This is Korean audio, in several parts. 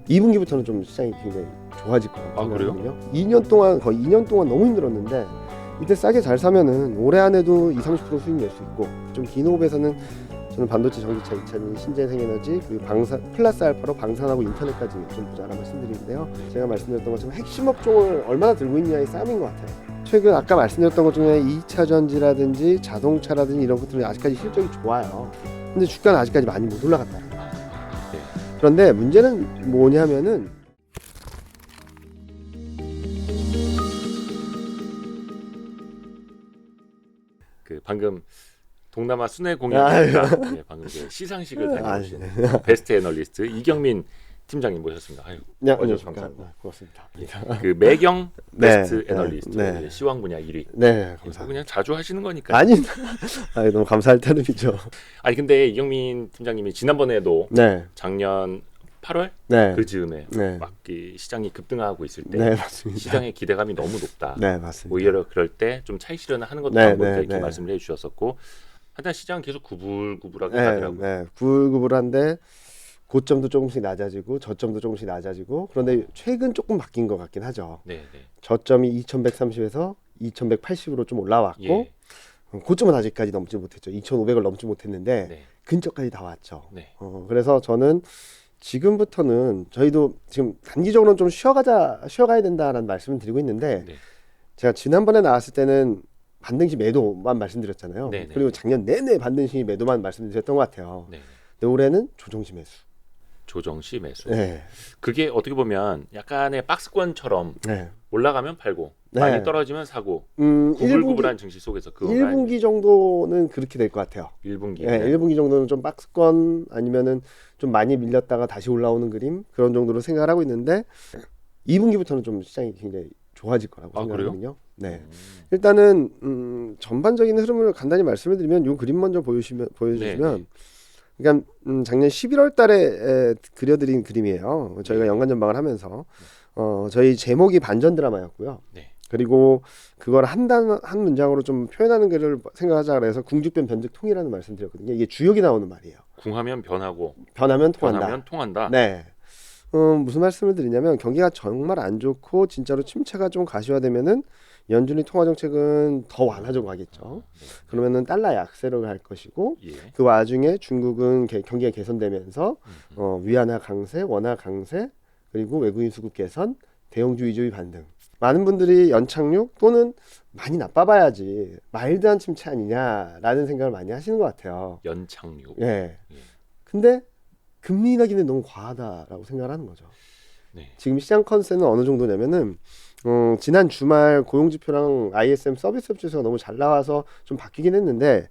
2분기부터는 좀 시장이 굉장히 좋아질 거라고 아, 그래요? 생각하거든요. 2년 동안 거의 2년 동안 너무 힘들었는데 이때 싸게 잘 사면은 올해 안에도 20-30% 수익 낼 수 있고, 좀 긴 호흡에서는 저는 반도체, 전기차, 2차전, 신재생에너지, 그리고 플러스 알파로 방산하고 인터넷까지 좀 보자라 말씀드리는데요. 제가 말씀드렸던 것처럼 핵심 업종을 얼마나 들고 있느냐의 싸움인 것 같아요. 최근 아까 말씀드렸던 것 중에 2차 전지라든지 자동차라든지 이런 것들은 아직까지 실적이 좋아요. 근데 주가는 아직까지 많이 못 올라갔다는 거예요. 그런데 문제는 뭐냐면은 그 방금 동남아 순회 공연이니까 네, 방금 그 시상식을 다녀오신 베스트 애널리스트 이경민 팀장님 모셨습니다. 아유, 안녕하십니까. 고맙습니다. 그 매경 베스트 네, 애널리스트 네. 시황 분야 1위. 네, 감사합니다. 그냥 자주 하시는 거니까. 아니, 너무 감사할 따름이죠. 아니 근데 이경민 팀장님이 지난번에도 네, 작년 8월 네, 그 즈음에 네, 막 이 시장이 급등하고 있을 때 네, 맞습니다. 시장의 기대감이 너무 높다. 네, 맞습니다. 오히려 그럴 때 좀 차익 실현을 하는 것도 네, 방법이다 네, 이렇게 네. 말씀을 해주셨었고, 하여튼 시장은 계속 구불구불하게 네, 가더라고요. 네, 구불구불한데 고점도 조금씩 낮아지고 저점도 조금씩 낮아지고, 그런데 최근 조금 바뀐 것 같긴 하죠. 네, 네. 저점이 2130에서 2180으로 좀 올라왔고, 예. 고점은 아직까지 넘지 못했죠. 2500을 넘지 못했는데 네. 근처까지 다 왔죠. 네. 그래서 저는 지금부터는 저희도 지금 단기적으로는 좀 쉬어가야 된다라는 말씀을 드리고 있는데, 네. 제가 지난번에 나왔을 때는 반등시 매도만 말씀드렸잖아요. 네네. 그리고 작년 내내 반등시 매도만 말씀드렸던 것 같아요. 네. 근데 올해는 조정시 매수. 조정시 매수. 네, 그게 어떻게 보면 약간의 박스권처럼 네, 올라가면 팔고 네. 많이 떨어지면 사고 1분기, 구불구불한 증시 속에서 그거 1분기 정도는 그렇게 될 것 같아요. 1분기. 네, 1분기 정도는 좀 박스권 아니면은 좀 많이 밀렸다가 다시 올라오는 그림, 그런 정도로 생각을 하고 있는데 2분기부터는 좀 시장이 굉장히 좋아질 거라고 아, 생각하거든요. 네. 음. 일단은 전반적인 흐름을 간단히 말씀을 드리면 이 그림 먼저 보여주시면 네. 그러니까 작년 11월 달에 그려드린 그림이에요. 저희가 네. 연간 전망을 하면서 저희 제목이 반전 드라마였고요. 네. 그리고 그걸 한 문장으로 좀 표현하는 거를 생각하자 그래서 궁죽변 변죽통이라는 말씀드렸거든요. 이게 주역이 나오는 말이에요. 궁하면 변하고 변하면 통한다. 변하면 통한다. 네. 무슨 말씀을 드리냐면 경기가 정말 안 좋고 진짜로 침체가 좀 가시화되면은 연준이 통화 정책은 더 완화적으로 가겠죠. 네. 그러면은 달러 약세로 갈 것이고, 예. 그 와중에 중국은 경기가 개선되면서 위안화 강세, 원화 강세, 그리고 외국인 수급 개선, 대형주의주의 반등. 많은 분들이 연착륙 또는 많이 나빠봐야지 마일드한 침체 아니냐라는 생각을 많이 하시는 것 같아요. 연착륙. 예. 예. 근데 금리 인하기는 너무 과하다라고 생각을 하는 거죠. 네. 지금 시장 컨센은 어느 정도냐면은 지난 주말 고용지표랑 ISM 서비스업 지수가 너무 잘 나와서 좀 바뀌긴 했는데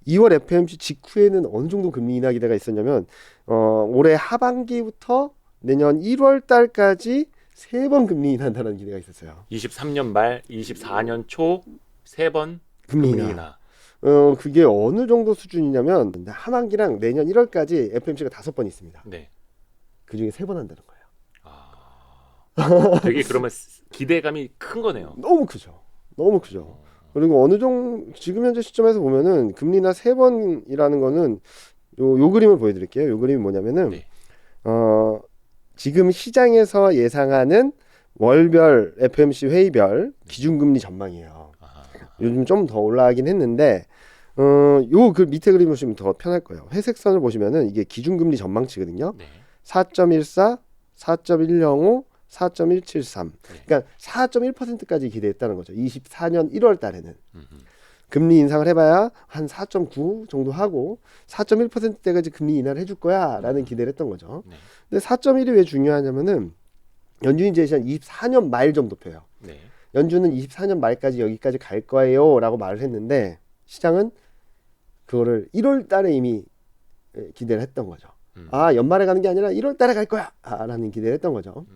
2월 FOMC 직후에는 어느 정도 금리 인하 기대가 있었냐면 올해 하반기부터 내년 1월 달까지 3번 금리 인하한다는 기대가 있었어요. 23년 말 24년 초 3번 금리 금리 인하. 인하. 그게 어느 정도 수준이냐면 하반기랑 내년 1월까지 FOMC가 5번 있습니다. 네. 그중에 3번 한다는 거예요. 되게 그러면 기대감이 큰 거네요. 너무 크죠. 너무 크죠. 그리고 어느 정도 지금 현재 시점에서 보면은 금리 인하 3번이라는 거는 요 그림을 보여드릴게요. 요 그림이 뭐냐면은 네. 지금 시장에서 예상하는 월별 FOMC 회의별 기준금리 전망이에요. 아하. 요즘 좀 더 올라가긴 했는데 요 그 밑에 그림 보시면 더 편할 거예요. 회색 선을 보시면은 이게 기준금리 전망치거든요. 네. 4.14, 4.105, 4.173. 네. 그러니까 4.1%까지 기대했다는 거죠. 24년 1월 달에는. 음흠. 금리 인상을 해봐야 한 4.9 정도 하고 4.1%대까지 금리 인하를 해줄 거야라는 기대를 했던 거죠. 네. 근데 4.1이 왜 중요하냐면은 연준이 제시한 24년 말 점도표예요. 네. 연준은 24년 말까지 여기까지 갈 거예요라고 말을 했는데 시장은 그거를 1월 달에 이미 기대를 했던 거죠. 아, 연말에 가는 게 아니라 1월 달에 갈 거야! 라는 기대를 했던 거죠.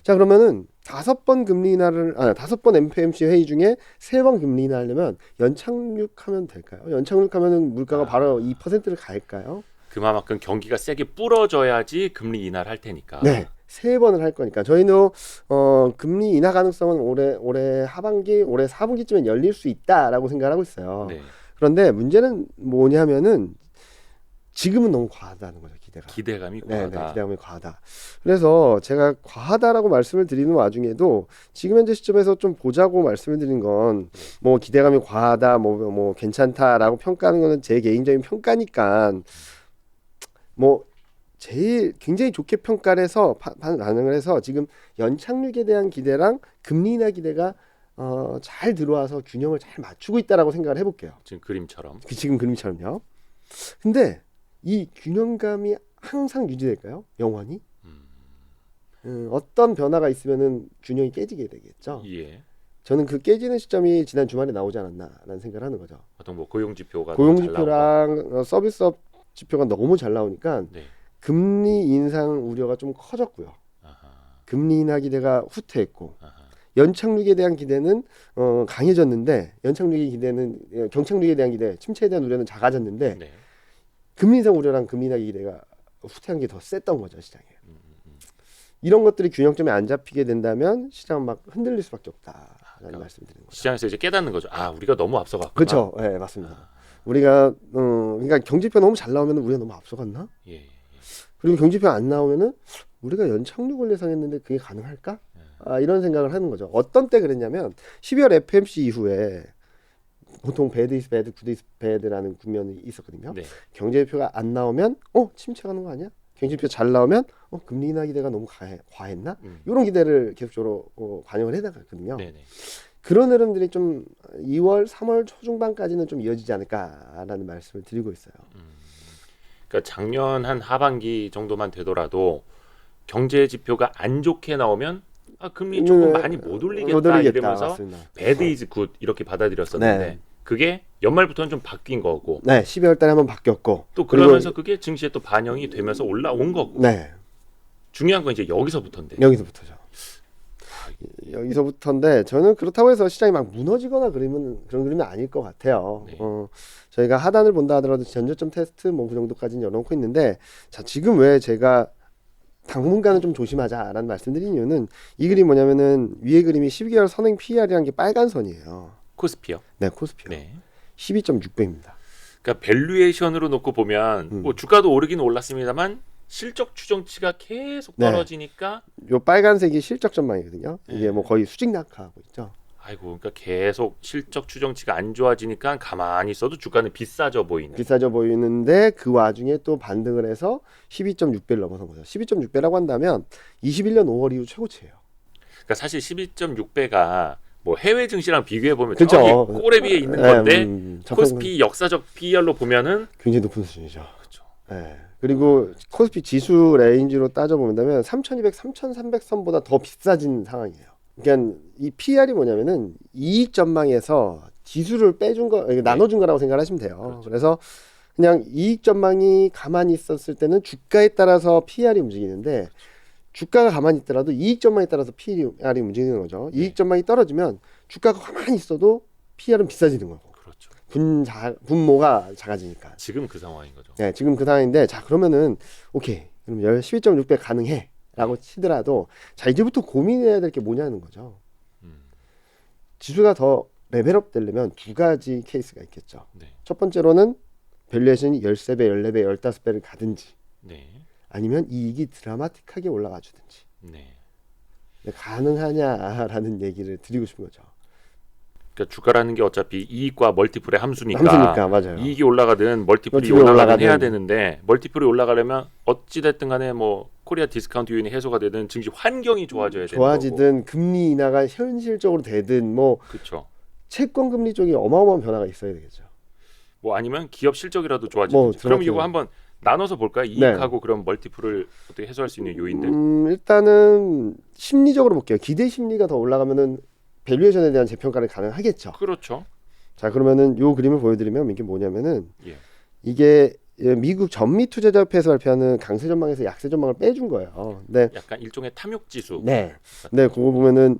자, 그러면은 5번 금리 인하를, 5번 FOMC 회의 중에 3번 금리 인하 하려면 연착륙하면 될까요? 연착륙하면은 물가가 바로 2%를 갈까요? 그만큼 경기가 세게 불어져야지 금리 인하를 할 테니까. 네. 3번을 할 거니까. 저희는, 금리 인하 가능성은 올해 하반기, 올해 4분기쯤엔 열릴 수 있다라고 생각을 하고 있어요. 네. 그런데 문제는 뭐냐면은 지금은 너무 과하다는 거죠. 기대감이 네, 과하다. 기대감이 과하다. 그래서 제가 과하다라고 말씀을 드리는 와중에도 지금 현재 시점에서 좀 보자고 말씀을 드린 건 뭐 기대감이 과하다, 뭐 괜찮다라고 평가하는 거는 제 개인적인 평가니까 뭐 제일 굉장히 좋게 평가를 해서 반응을 해서 지금 연착륙에 대한 기대랑 금리 인하 기대가 잘 들어와서 균형을 잘 맞추고 있다라고 생각을 해볼게요. 지금 그림처럼. 지금 그림처럼요. 근데 이 균형감이 항상 유지될까요? 영원히? 어떤 변화가 있으면은 균형이 깨지게 되겠죠. 예. 저는 그 깨지는 시점이 지난 주말에 나오지 않았나라는 생각을 하는 거죠. 어떤 뭐 고용 지표가 고용 잘 지표랑 서비스업 지표가 너무 잘 나오니까 네. 금리 인상 우려가 좀 커졌고요. 아하. 금리 인하 기대가 후퇴했고 아하. 연착륙에 대한 기대는 강해졌는데 경착륙에 대한 기대, 침체에 대한 우려는 작아졌는데 네. 금리 인상 우려랑 금리 인하 기대가 후퇴한 게 더 셌던 거죠, 시장에. 이런 것들이 균형점에 안 잡히게 된다면 시장은 막 흔들릴 수밖에 없다라는 말씀드리는 거죠. 시장에서 이제 깨닫는 거죠. 아, 우리가 너무 앞서갔구나. 그렇죠. 네, 맞습니다. 우리가 그러니까 경제표 너무 잘 나오면 우리가 너무 앞서갔나? 예. 예. 그리고 경제표 안 나오면은 우리가 연착륙을 예상했는데 그게 가능할까? 이런 생각을 하는 거죠. 어떤 때 그랬냐면 12월 FMC 이후에 보통 배드 이스 배드, 굿 이스 배드라는 국면이 있었거든요. 네. 경제표가 안 나오면 침체가는 거 아니야? 경제표 잘 나오면 금리 인하 기대가 너무 과했나? 이런 기대를 계속적으로 반영을 해나갔거든요. 네네. 그런 흐름들이 좀 2월, 3월 초중반까지는 좀 이어지지 않을까라는 말씀을 드리고 있어요. 그러니까 작년 한 하반기 정도만 되더라도 경제 지표가 안 좋게 나오면 금리 조금 많이 못 올리겠다 이러면서 맞습니다. 배드 이즈 굿 이렇게 받아들였었는데 네. 그게 연말부터는 좀 바뀐 거고 네, 12월 달에 한번 바뀌었고 또 그러면서 그게 증시에 또 반영이 되면서 올라온 거고 네, 중요한 건 이제 여기서부터인데 여기서부터죠. 여기서부터인데 저는 그렇다고 해서 시장이 막 무너지거나 그런 그림은 아닐 것 같아요. 네. 저희가 하단을 본다 하더라도 전저점 테스트 뭐 그 정도까지는 열어놓고 있는데 자 지금 왜 제가 당분간은 좀 조심하자라는 말씀드린 이유는 이 그림 뭐냐면은 위에 그림이 12개월 선행 PER이라는 게 빨간 선이에요. 코스피요. 네, 코스피요. 네. 12.6배입니다. 그러니까 밸류에이션으로 놓고 보면 뭐 주가도 오르긴 올랐습니다만 실적 추정치가 계속 네. 떨어지니까 요 빨간색이 실적 전망이거든요. 이게 네. 뭐 거의 수직 낙하하고 있죠. 아이고 그러니까 계속 실적 추정치가 안 좋아지니까 가만히 있어도 주가는 비싸져 보이는. 비싸져 보이는데 그 와중에 또 반등을 해서 12.6배를 넘어선 거죠. 12.6배라고 한다면 21년 5월 이후 최고치예요. 그러니까 사실 12.6배가 뭐 해외 증시랑 비교해 보면 그쵸. 저기 꼬레 위에 있는 건데 접근 코스피 역사적 PER로 보면은 굉장히 높은 수준이죠. 그렇죠. 네. 그리고 코스피 지수 레인지로 따져보면 3,200, 3,300 선보다 더 비싸진 상황이에요. 그러니까 이 PR이 뭐냐면은 이익 전망에서 지수를 빼준 거, 나눠준 거라고 생각하시면 돼요. 그렇죠. 그래서 그냥 이익 전망이 가만히 있었을 때는 주가에 따라서 PR이 움직이는데 주가가 가만히 있더라도 이익 전망에 따라서 PR이 움직이는 거죠. 이익 전망이 떨어지면 주가가 가만히 있어도 PR은 비싸지는 거고. 그렇죠. 분모가 작아지니까. 지금 그 상황인 거죠. 네, 지금 그 상황인데 자 그러면은 오케이 그럼 12.6배 가능해 라고 치더라도 자 이제부터 고민해야 될 게 뭐냐는 거죠. 지수가 더 레벨업 되려면 두 가지 케이스가 있겠죠. 네. 첫 번째로는 밸류에이션이 13배, 14배, 15배를 가든지 네. 아니면 이익이 드라마틱하게 올라가 주든지 네. 가능하냐라는 얘기를 드리고 싶은 거죠. 그러니까 주가라는 게 어차피 이익과 멀티플의 함수니까, 맞아요. 이익이 올라가든 멀티플이 멀티플이 올라가든 올라가든. 해야 되는데 멀티플이 올라가려면 어찌 됐든 간에 뭐 코리아 디스카운트 요인이 해소가 되든 증시 환경이 좋아져야 되는 거고. 좋아지든 금리 인하가 현실적으로 되든 뭐 그렇죠. 채권 금리 쪽이 어마어마한 변화가 있어야 되겠죠. 뭐 아니면 기업 실적이라도 좋아지든. 뭐 그럼 드라마틱하게. 이거 한번 나눠서 볼까요? 이익하고 그럼 멀티플을 어떻게 해소할 수 있는 요인들. 일단은 심리적으로 볼게요. 기대 심리가 더 올라가면은 밸류에이션에 대한 재평가를 가능하겠죠. 그렇죠. 자 그러면은 요 그림을 보여드리면 이게 뭐냐면은 예. 이게 미국 전미 투자자협회에서 발표하는 강세 전망에서 약세 전망을 빼준 거예요. 네, 약간 일종의 탐욕 지수. 네, 그거 보면은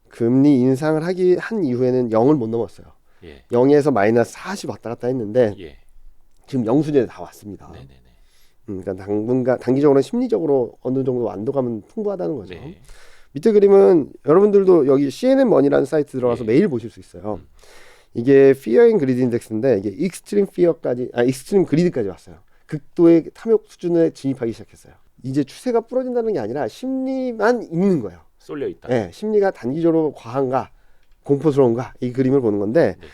금리 인상을 한 이후에는 0을 못 넘었어요. 예. 0에서 마이너스 40 왔다 갔다 했는데 예. 지금 0 수준에 다 왔습니다. 네네네. 그러니까 당분간 단기적으로는 심리적으로 어느 정도 안도감은 풍부하다는 거죠. 네. 밑에 그림은 여러분들도 여기 CNN 머니라는 사이트 들어가서 네. 매일 보실 수 있어요. 이게 Fear and Greed 인덱스인데 이게 익스트림 Fear까지, 익스트림 그리드까지 왔어요. 극도의 탐욕 수준에 진입하기 시작했어요. 이제 추세가 부러진다는 게 아니라 심리만 읽는 거예요. 쏠려 있다. 네, 심리가 단기적으로 과한가 공포스러운가 이 그림을 보는 건데 네.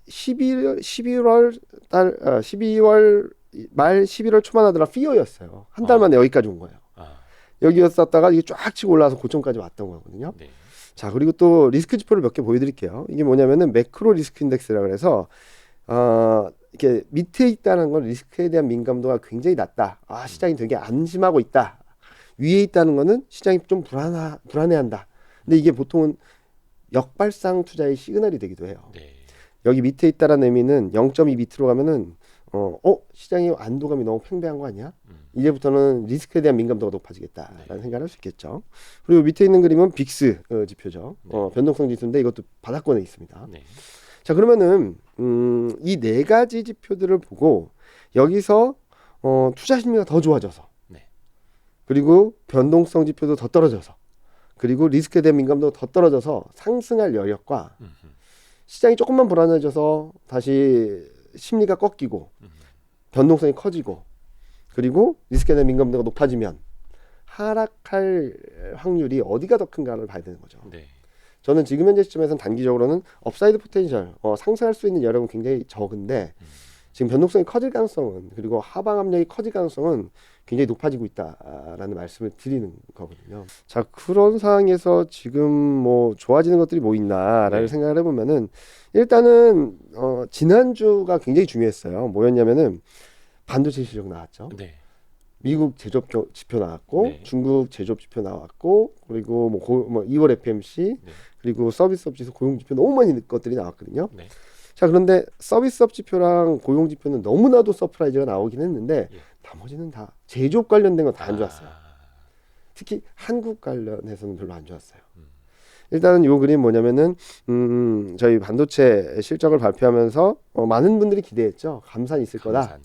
12월 말 11월 초만 하더라 피어였어요. 한 달 만에 여기까지 온 거예요. 여기였었다가 이게 쫙 치고 올라와서 고점까지 왔던 거거든요. 네. 자, 그리고 또 리스크 지표를 몇 개 보여드릴게요. 이게 뭐냐면은 매크로 리스크 인덱스라 그래서 이렇게 밑에 있다는 건 리스크에 대한 민감도가 굉장히 낮다. 시장이 되게 안심하고 있다. 위에 있다는 거는 시장이 좀 불안해한다. 근데 이게 보통은 역발상 투자의 시그널이 되기도 해요. 네. 여기 밑에 있다라는 의미는 0.2 밑으로 가면은 시장의 안도감이 너무 팽배한 거 아니야? 이제부터는 리스크에 대한 민감도가 높아지겠다라는 네. 생각을 할 수 있겠죠. 그리고 밑에 있는 그림은 빅스 지표죠. 네. 변동성 지수인데 이것도 바닥권에 있습니다. 네. 자, 그러면은 이 네 가지 지표들을 보고 여기서 투자 심리가 더 좋아져서 네. 그리고 변동성 지표도 더 떨어져서 그리고 리스크에 대한 민감도가 더 떨어져서 상승할 여력과 시장이 조금만 불안해져서 다시 심리가 꺾이고 변동성이 커지고 그리고 리스크에 대한 민감도가 높아지면 하락할 확률이 어디가 더 큰가를 봐야 되는 거죠. 네. 저는 지금 현재 시점에서는 단기적으로는 업사이드 포텐셜 상승할 수 있는 여력은 굉장히 적은데 지금 변동성이 커질 가능성은 그리고 하방 압력이 커질 가능성은 굉장히 높아지고 있다라는 말씀을 드리는 거거든요. 자, 그런 상황에서 지금 뭐 좋아지는 것들이 뭐 있나라는 네. 생각을 해보면은 일단은 지난주가 굉장히 중요했어요. 뭐였냐면은 반도체 실적 나왔죠. 네. 미국 제조업 지표 나왔고 네. 중국 제조업 지표 나왔고 그리고 뭐 2월 FMC 네. 그리고 서비스업 지수 고용 지표 너무 많이 것들이 나왔거든요. 네. 자, 그런데 서비스업 지표랑 고용 지표는 너무나도 서프라이즈가 나오긴 했는데 예. 나머지는 다 제조업 관련된 건 다 안 좋았어요. 아, 특히 한국 관련해서는 별로 안 좋았어요. 일단은 요 그림 뭐냐면은 저희 반도체 실적을 발표하면서 많은 분들이 기대했죠. 감산이 있을 거다. 감산.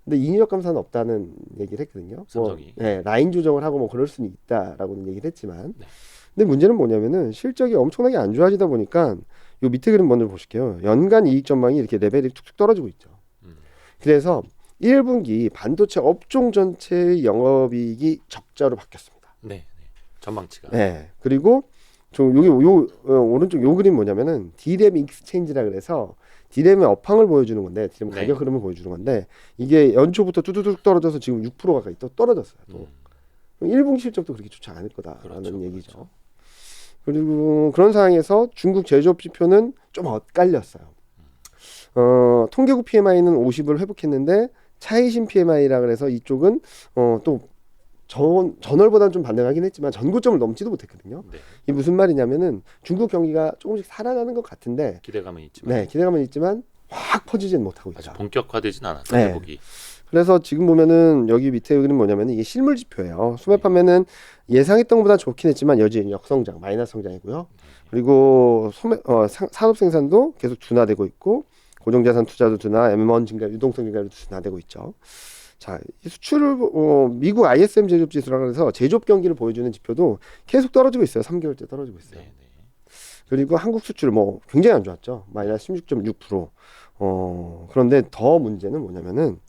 근데 인위적 감산은 없다는 얘기를 했거든요. 삼성이. 라인 조정을 하고 뭐 그럴 수는 있다라고는 얘기를 했지만 네. 근데 문제는 뭐냐면은 실적이 엄청나게 안 좋아지다 보니까 요 밑에 그림 먼저 보실게요. 연간 이익 전망이 이렇게 레벨이 툭툭 떨어지고 있죠. 그래서 1분기 반도체 업종 전체의 영업이익이 적자로 바뀌었습니다. 네. 네. 전망치가. 네. 그리고 여기 오른쪽 요 그림 뭐냐면은 디램 익스체인지라 그래서 디램의 업황을 보여주는 건데 디램 네. 가격 흐름을 보여주는 건데 이게 연초부터 뚜두둑 떨어져서 지금 6% 가까이 또 떨어졌어요. 또 1분기 실적도 그렇게 좋지 않을 거다라는 그렇죠, 얘기죠. 그렇죠. 그리고 그런 상황에서 중국 제조업 지표는 좀 엇갈렸어요. 통계국 PMI는 50을 회복했는데 차이신 PMI라 그래서 이쪽은 또 전월보다는 좀 반등하긴 했지만 전고점을 넘지도 못했거든요. 네. 이게 무슨 말이냐면은 중국 경기가 조금씩 살아나는 것 같은데 기대감은 있지만 네, 기대감은 있지만 확 퍼지지는 못하고 아직 있다. 본격화되진 않았어요. 네. 회복이. 그래서 지금 보면은 여기 밑에 그림 뭐냐면은 이게 실물 지표예요. 수매 판매는 예상했던 것보다 좋긴 했지만 여전히 역성장, 마이너스 성장이고요. 그리고 산업 생산도 계속 둔화되고 있고 고정자산 투자도 둔화, M1 증가, 유동성 증가도 둔화되고 있죠. 자, 이 수출을 미국 ISM 제조업 지수라 그래서 제조업 경기를 보여주는 지표도 계속 떨어지고 있어요. 3개월째 떨어지고 있어요. 네. 네. 그리고 한국 수출 뭐 굉장히 안 좋았죠. 마이너스 16.6%. 그런데 더 문제는 뭐냐면은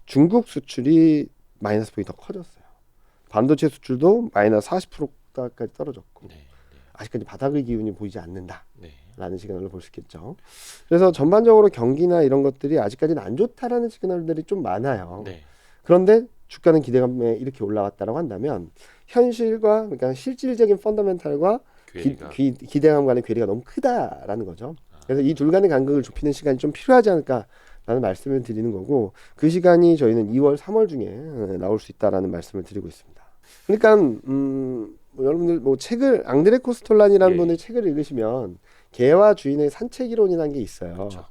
중국 수출이 마이너스 폭이 더 커졌어요. 반도체 수출도 마이너스 40%까지 떨어졌고 네. 아직까지 바닥의 기운이 보이지 않는다. 네. 라는 시그널을 볼 수 있겠죠. 그래서 전반적으로 경기나 이런 것들이 아직까지는 안 좋다라는 시그널들이 좀 많아요. 네. 그런데 주가는 기대감에 이렇게 올라왔다고 한다면 현실과 그러니까 실질적인 펀더멘탈과 괴리가 기대감 간의 괴리가 너무 크다라는 거죠. 그래서 이 둘 간의 간극을 좁히는 시간이 좀 필요하지 않을까라는 말씀을 드리는 거고 그 시간이 저희는 2월, 3월 중에 나올 수 있다라는 말씀을 드리고 있습니다. 그러니까 뭐 여러분들 뭐 책을 앙드레 코스톨란이라는 예. 분의 책을 읽으시면 개와 주인의 산책 이론이라는 게 있어요. 그렇죠.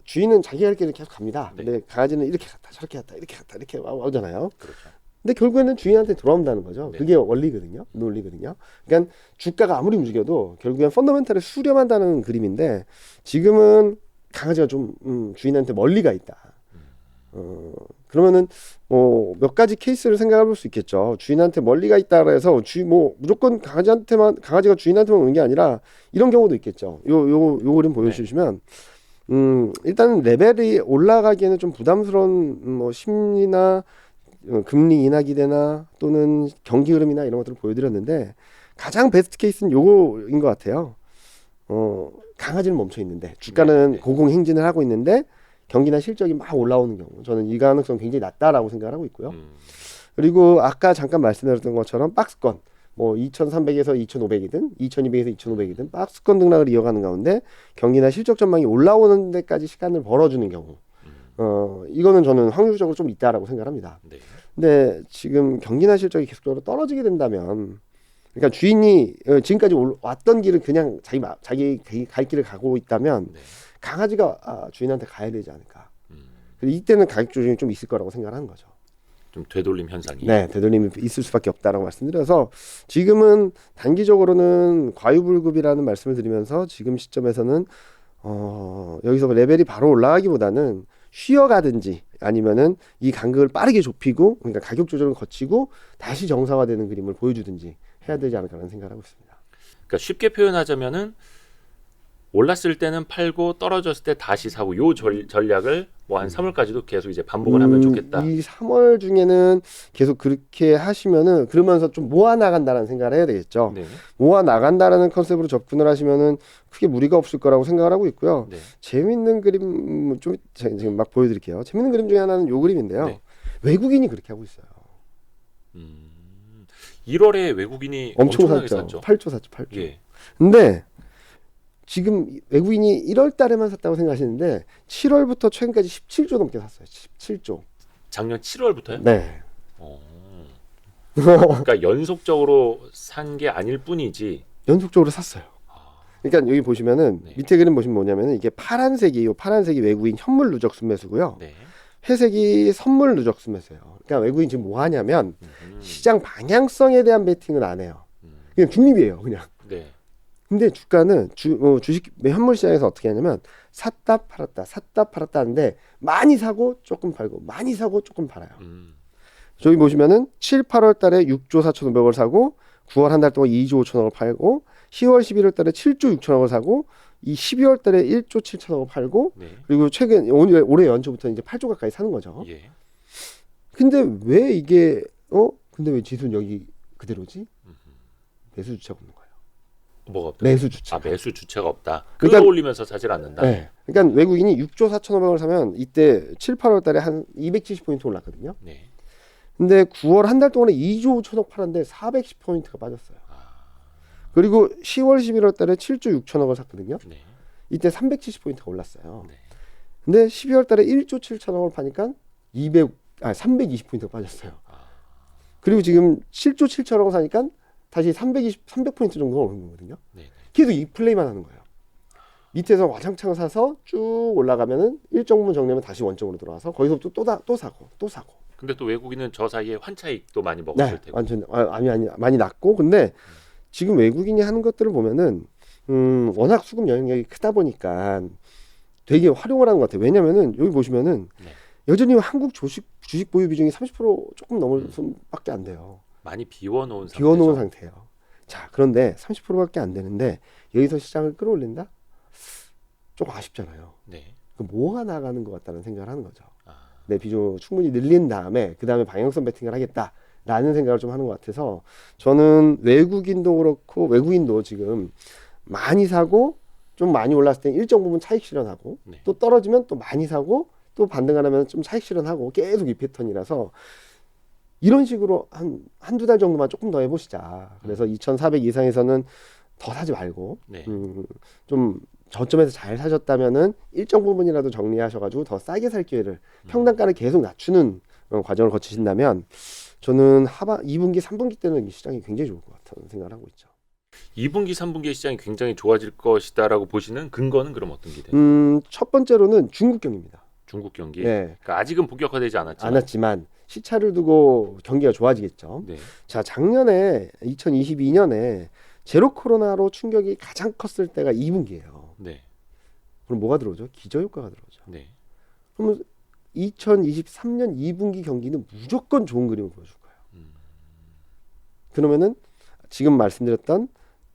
주인은 자기 할 길을 계속 갑니다. 네. 근데 강아지는 이렇게 갔다 저렇게 갔다 이렇게 갔다 이렇게 오잖아요. 그렇죠. 근데 결국에는 주인한테 돌아온다는 거죠. 네. 그게 원리거든요. 논리거든요. 그러니까 주가가 아무리 움직여도 결국엔 펀더멘탈을 수렴한다는 그림인데 지금은 강아지가 좀 주인한테 멀리 가 있다. 그러면은 뭐 몇 가지 케이스를 생각해 볼 수 있겠죠. 주인한테 멀리 가 있다 그래서 뭐 무조건 강아지가 주인한테만 오는 게 아니라 이런 경우도 있겠죠. 요 그림 보여주시면 일단 레벨이 올라가기에는 좀 부담스러운 뭐 심리나 금리 인하 기대나 또는 경기 흐름이나 이런 것들을 보여드렸는데 가장 베스트 케이스는 요거인 것 같아요. 강아지는 멈춰 있는데 주가는 네. 고공행진을 하고 있는데 경기나 실적이 막 올라오는 경우 저는 이 가능성 굉장히 낮다라고 생각을 하고 있고요. 그리고 아까 잠깐 말씀드렸던 것처럼 박스권 뭐 2,300에서 2,500이든 2,200에서 2,500이든 박스권 등락을 이어가는 가운데 경기나 실적 전망이 올라오는 데까지 시간을 벌어주는 경우 이거는 저는 확률적으로 좀 있다라고 생각합니다. 네. 근데 지금 경기나 실적이 계속적으로 떨어지게 된다면 그러니까 주인이 지금까지 왔던 길을 그냥 자기 갈 길을 가고 있다면 네. 강아지가 주인한테 가야 되지 않을까. 그래서 이때는 가격 조정이 좀 있을 거라고 생각하는 거죠. 좀 되돌림 현상이. 네, 되돌림이 있을 수밖에 없다라고 말씀드려서 지금은 단기적으로는 과유불급이라는 말씀을 드리면서 지금 시점에서는 여기서 레벨이 바로 올라가기보다는 쉬어가든지 아니면은 이 간극을 빠르게 좁히고 그러니까 가격 조정을 거치고 다시 정상화되는 그림을 보여주든지 해야 되지 않을까라는 생각을 하고 있습니다. 그러니까 쉽게 표현하자면은 올랐을 때는 팔고 떨어졌을 때 다시 사고 요 전략을 뭐 한 3월까지도 계속 이제 반복을 하면 좋겠다. 이 3월 중에는 계속 그렇게 하시면은 그러면서 좀 모아 나간다는 생각을 해야 되겠죠. 네. 모아 나간다라는 컨셉으로 접근을 하시면은 크게 무리가 없을 거라고 생각을 하고 있고요. 네. 재밌는 그림 좀 지금 막 보여드릴게요. 재밌는 그림 중에 하나는 요 그림인데요. 네. 외국인이 그렇게 하고 있어요. 1월에 외국인이 엄청 엄청나게 샀죠. 샀죠. 8조 샀죠. 8조. 예. 근데 지금 외국인이 1월 달에만 샀다고 생각하시는데 7월부터 최근까지 17조 넘게 샀어요. 17조. 작년 7월부터요? 네. 그러니까 연속적으로 산 게 아닐 뿐이지. 연속적으로 샀어요. 그러니까 여기 보시면은 네. 밑에 그림 보시면 뭐냐면은 이게 파란색이 외국인 현물 누적 순매수고요. 네. 회색이 선물 누적 순매수예요. 그러니까 외국인 지금 뭐 하냐면 시장 방향성에 대한 베팅은 안 해요. 그냥 중립이에요, 그냥. 네. 근데 주가는 주식 현물 시장에서 어떻게 하냐면 샀다 팔았다 하는데 많이 사고 조금 팔고 많이 사고 조금 팔아요. 저기 보시면은 7, 8월 달에 6조 4,500을 사고 9월 한 달 동안 2조 5천억을 팔고 10월, 11월 달에 7조 6천억을 사고 이 12월 달에 1조 7천억을 팔고 네. 그리고 최근 올해 연초부터 이제 8조 가까이 사는 거죠. 예. 근데 왜 이게 근데 왜 지수는 여기 그대로지? 매수 주체가 없는 거예요. 뭐가 없다? 매수 주체. 매수 주체가 없다. 그러니까- 끌어올리면서 사질 않는다. 네. 그러니까 외국인이 6조 4,500을 사면 이때 7, 8월 달에 한 270포인트 올랐거든요. 네. 근데 9월 한 달 동안에 2조 5천억 팔았는데 410포인트가 빠졌어요. 그리고 10월, 11월 달에 7조 6천억을 샀거든요. 네. 이때 370포인트가 올랐어요. 네. 근데 12월 달에 1조 7천억을 파니까 320포인트가 빠졌어요. 그리고 지금 7조 7천억을 사니까 다시 300포인트 정도가 오른 거거든요. 네. 계속 이 플레이만 하는 거예요. 밑에서 와장창 사서 쭉 올라가면은 일정 부분 정리하면 다시 원점으로 돌아와서 거기서부터 또 사고. 근데 또 외국인은 저 사이에 환차익도 많이 먹었을 네, 테고. 완전 많이 낮고 근데 지금 외국인이 하는 것들을 보면은 워낙 수급 영향력이 크다 보니까 되게 활용을 하는 것 같아요. 왜냐면은 여기 보시면은 네. 여전히 한국 주식 보유 비중이 30% 조금 넘을 수밖에 안 돼요. 많이 비워놓은 상태죠. 비워놓은 상태예요. 자, 그런데 30%밖에 안 되는데 여기서 시장을 끌어올린다? 조금 아쉽잖아요. 네. 그럼 뭐가 나가는 것 같다는 생각을 하는 거죠. 아. 내 비중을 충분히 늘린 다음에 그 다음에 방향성 베팅을 하겠다라는 생각을 좀 하는 것 같아서 저는 외국인도 그렇고 외국인도 지금 많이 사고 좀 많이 올랐을 때 일정 부분 차익 실현하고 네. 또 떨어지면 또 많이 사고 또 반등하면 좀 차익 실현하고 계속 이 패턴이라서 이런 식으로 한두 달 정도만 조금 더 해보시자. 그래서 2,400 이상에서는 더 사지 말고 네. 좀 저점에서 잘 사셨다면은 일정 부분이라도 정리하셔가지고 더 싸게 살 기회를 평단가를 계속 낮추는 과정을 거치신다면 저는 2분기, 3분기 때는 이 시장이 굉장히 좋을 것 같다는 생각을 하고 있죠. 2분기, 3분기 시장이 굉장히 좋아질 것이다라고 보시는 근거는 그럼 어떤 게 돼요? 첫 번째로는 중국 경기입니다. 중국 경기. 네. 그러니까 아직은 본격화되지 않았지만 시차를 두고 경기가 좋아지겠죠. 네. 자, 작년에 2022년에 제로 코로나로 충격이 가장 컸을 때가 2분기예요. 네. 그럼 뭐가 들어오죠? 기저효과가 들어오죠. 네. 그러면 2023년 2분기 경기는 무조건 좋은 그림을 보여줄 거예요. 그러면은 지금 말씀드렸던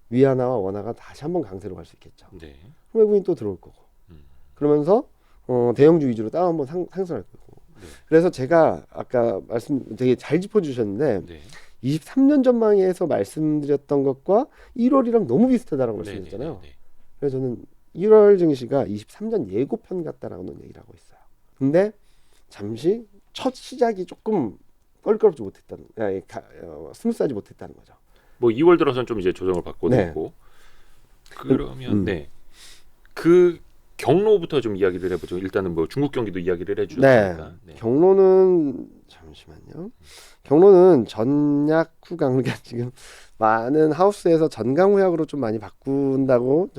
위안화와 원화가 다시 한번 강세로 갈 수 있겠죠. 네. 그럼 외국인 또 들어올 거고. 그러면서 대형주 위주로 다운 한번 상승할 거고. 네. 그래서 제가 아까 말씀 되게 잘 짚어주셨는데 네. 23년 전망에서 말씀드렸던 것과 1월이랑 너무 비슷하다라고 네. 말씀드렸잖아요. 네. 그래서 저는 1월 증시가 23년 예고편 같다라고는 얘기를 하고 있어요. 근데 잠시 첫 시작이 조금 껄끄럽지 못했다는, 스무스하지 못했다는 거죠. 뭐 2월 들어서는 좀 이제 조정을 받고 네. 있고. 그러면 네. 그 경로부터 좀 이야기를 해보죠. 일단은 뭐 중국 경기도 이야기를 해주셨으니까. 네. 경로는 잠시만요. 경로는 전약 후강, 그러니까 지금 많은 하우스에서 전강 후약으로 좀 많이 바꾼다고